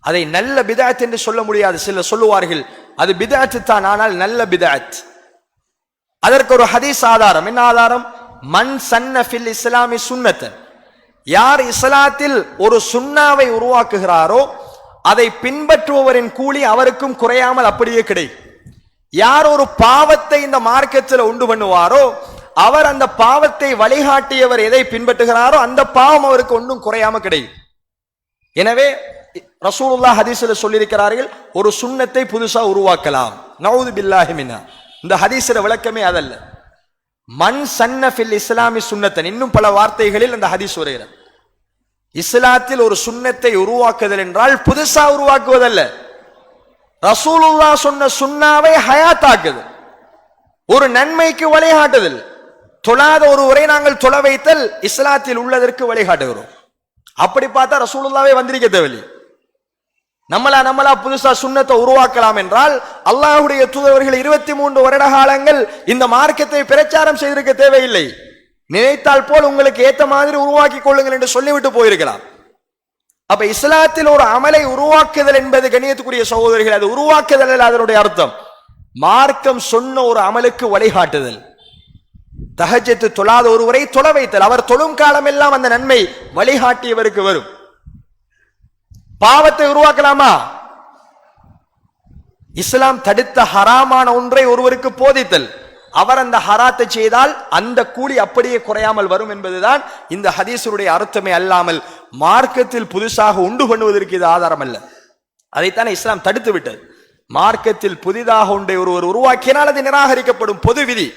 அதை நல்ல பிதஅத் என்று சொல்ல முடியாது. சிலர் சொல்லுவார்கள் அது பிதஅத் தான், ஆனால் நல்ல பிதஅத். அதற்கு ஒரு ஹதீஸ் ஆதாரம். என்ன ஆதாரம்? மன் சன்ன ஃபில் இஸ்லாமி சுன்னத்தன், யார் இஸ்லாத்தில் ஒரு சுன்னாவை உருவாக்குகிறாரோ அதை பின்பற்றுபவரின் கூலி அவருக்கும் குறையாமல் அப்படியே கிடைக்கும். யார் ஒரு பாவத்தை இந்த மார்க்கத்தில் உண்டு பண்ணுவாரோ அவர் அந்த பாவத்தை வழிகாட்டியவர் எதை பின்பற்றுகிறாரோ அந்த பாவம் அவருக்கு ஒன்றும் குறையாம கிடைக்கும். எனவே ரசூலுல்லாஹ் ஹதீஸ்ல சொல்லியிருக்கிறார்கள், ஒரு சுன்னத்தை புதுசா உருவாக்கலாம். நஊது பில்லாஹி மின்ஹா. இந்த ஹதீஸோட விளக்கமே அதல்ல. மன் சன்ன ஃபில் இஸ்லாமி சுன்னத்தன், இன்னும் பல வார்த்தைகளில் அந்த ஹதீஸ் வருகிறது. இஸ்லாத்தில் ஒரு சுன்னத்தை உருவாக்குதல் என்றால் புதுசா உருவாக்குவதல்ல, ரசூலுல்லாஹ் சொன்ன சுன்னாவை ஹயாத்தாக்குதல், ஒரு நன்மைக்கு வழிகாட்டுதல். தொழாத ஒருவரை நாங்கள் தொழ வைத்தல் இஸ்லாத்தில் உள்ளதற்கு வழிகாட்டுகிறோம். அப்படி பார்த்தா ரசூலுல்லாஹ்வே வந்திருக்க தேவையில்லை. நம்மளா புதுசா சுன்னத்தை உருவாக்கலாம் என்றால் அல்லாஹ்வுடைய தூதர்கள் 23 வருட காலங்கள் இந்த மார்க்கத்தை பிரச்சாரம் செய்திருக்க தேவையில்லை. நினைத்தால் போல் உங்களுக்கு ஏத்த மாதிரி உருவாக்கி கொள்ளுங்கள் என்று சொல்லிவிட்டு போயிருக்கலாம். அப்ப இஸ்லாத்தில் ஒரு அமலை உருவாக்குதல் என்பது கண்ணியத்துக்குரிய சகோதரர்கள், அது உருவாக்குதல் அல்ல. அதனுடைய அர்த்தம் மார்க்கம் சொன்ன ஒரு அமலுக்கு வழிகாட்டுதல். தஹஜ்ஜத் தொழாத ஒருவரை தொழ வைத்தல், அவர் தொழும் காலம் எல்லாம் அந்த நன்மை வழிகாட்டியவருக்கு வரும். பாவத்தை உருவாக்கலாமா? இஸ்லாம் தடுத்த ஹராமான ஒன்றை ஒருவருக்கு போதித்தல், அவர் அந்த ஹராத்தை செய்தால் அந்த கூலி அப்படியே குறையாமல் வரும் என்பதுதான் இந்த ஹதீஸுடைய அர்த்தமே அல்லாமல் மார்க்கத்தில் புதுசாக உண்டு பண்ணுவதற்கு இது ஆதாரம் அல்ல. அதைத்தான் இஸ்லாம் தடுத்து விட்டது. மார்க்கத்தில் புதிதாக ஒன்றை ஒருவர் உருவாக்கினால் அது நிராகரிக்கப்படும், பொது விதி.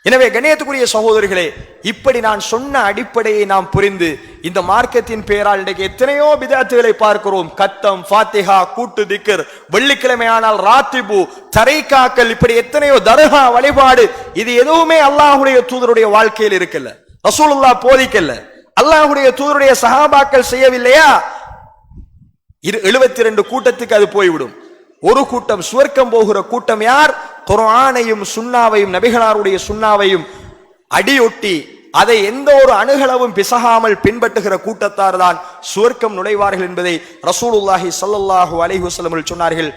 எனவே கண்ணியத்துக்குரிய சகோதரர்களே, இப்படி நான் சொன்ன அடிப்படையை நாம் புரிந்து இந்த மார்க்கத்தின் பெயரால் இன்றைக்கு எத்தனையோ பிதஅத்துகளை பார்க்கிறோம். கத்தம், ஃபாத்திஹா, கூட்டு திக்ர், வெள்ளிக்கிழமையானால் ராத்திபு, தரைக்காக்கல், இப்படி எத்தனையோ தர்கா வழிபாடு. இது எதுவுமே அல்லாஹ்வுடைய தூதருடைய வாழ்க்கையில் இருக்கல, ரசூலுல்லாஹ் போதிக்கல, அல்லாஹ்வுடைய தூதருடைய சஹாபாக்கள் செய்யவில்லையா? 72 கூட்டத்துக்கு அது போய்விடும். ஒரு கூட்டம் சுவர்க்கம் போகிற கூட்டம் யார்? குர்ஆனையும் சுன்னாவையும் நபிகளாருடைய சுன்னாவையும் அடியொட்டி அதை எந்த ஒரு அணுகளவும் பிசகாமல் பின்பற்றுகிற கூட்டத்தார் தான் சுவர்க்கம் நுழைவார்கள் என்பதை ரசூலுல்லாஹி ஸல்லல்லாஹு அலைஹி வஸல்லம் சொன்னார்கள்.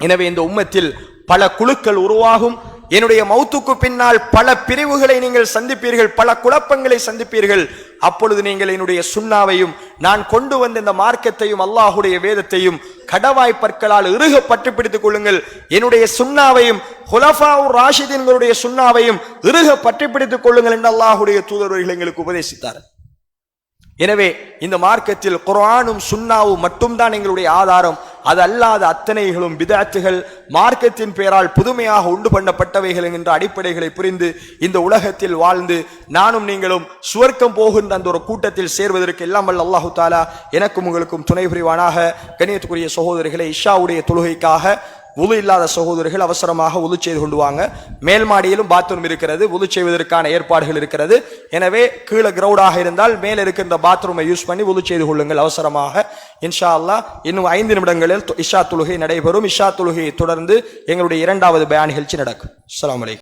எனவே இந்த உம்மத்தில் பல குழுக்கள் உருவாகும். என்னுடைய மௌத்துக்கு பின்னால் பல பிரிவுகளை நீங்கள் சந்திப்பீர்கள், பல குழப்பங்களை சந்திப்பீர்கள். அப்பொழுது நீங்கள் என்னுடைய சுன்னாவையும் நான் கொண்டு வந்த இந்த மார்க்கத்தையும் அல்லாஹ்வுடைய வேதத்தையும் கடவாய் பற்களால் இறுக பற்றி பிடித்துக் கொள்ளுங்கள். என்னுடைய சுன்னாவையும் ஹுலஃபாஉர் ராஷிதீன்களுடைய சுன்னாவையும் இறுக பற்றி பிடித்துக் கொள்ளுங்கள் என்று அல்லாஹ்வுடைய தூதர்கள் எங்களுக்கு உபதேசித்தார். எனவே இந்த மார்க்கத்தில் குர்ஆனும் சுன்னாவும் மட்டும்தான் எங்களுடைய ஆதாரம். அது அல்லாத அத்தனைகளும் பிதஅத்துகள், மார்க்கத்தின் பெயரால் புதுமையாக உண்டு பண்ணப்பட்டவைகள் என்கின்ற அடிப்படைகளை புரிந்து இந்த உலகத்தில் வாழ்ந்து நானும் நீங்களும் சுவர்க்கம் போகின்ற அந்த ஒரு கூட்டத்தில் சேர்வதற்கு எல்லாம் வல்ல அல்லாஹு தஆலா எனக்கும் உங்களுக்கும் துணை புரிவானாக. கண்ணியத்துக்குரிய சகோதரர்களை, இஷாவுடைய தொழுகைக்காக உது இல்லாத சகோதரர்கள் அவசரமாக உது செய்து கொண்டு வாங்க. மேல் மாடியிலும் பாத்ரூம் இருக்கிறது, உது செய்வதற்கான ஏற்பாடுகள் இருக்கிறது. எனவே கீழே கிரவுடாக இருந்தால் மேலே இருக்கின்ற பாத்ரூமை யூஸ் பண்ணி உது செய்து கொள்ளுங்கள் அவசரமாக. இன்ஷா அல்லாஹ் இன்னும் 5 நிமிடங்களில் இஷா தொழுகை நடைபெறும். இஷா தொழுகையை தொடர்ந்து எங்களுடைய 2வது பயான் நிகழ்ச்சி நடக்கும். அஸ்ஸலாமு அலைக்கும்.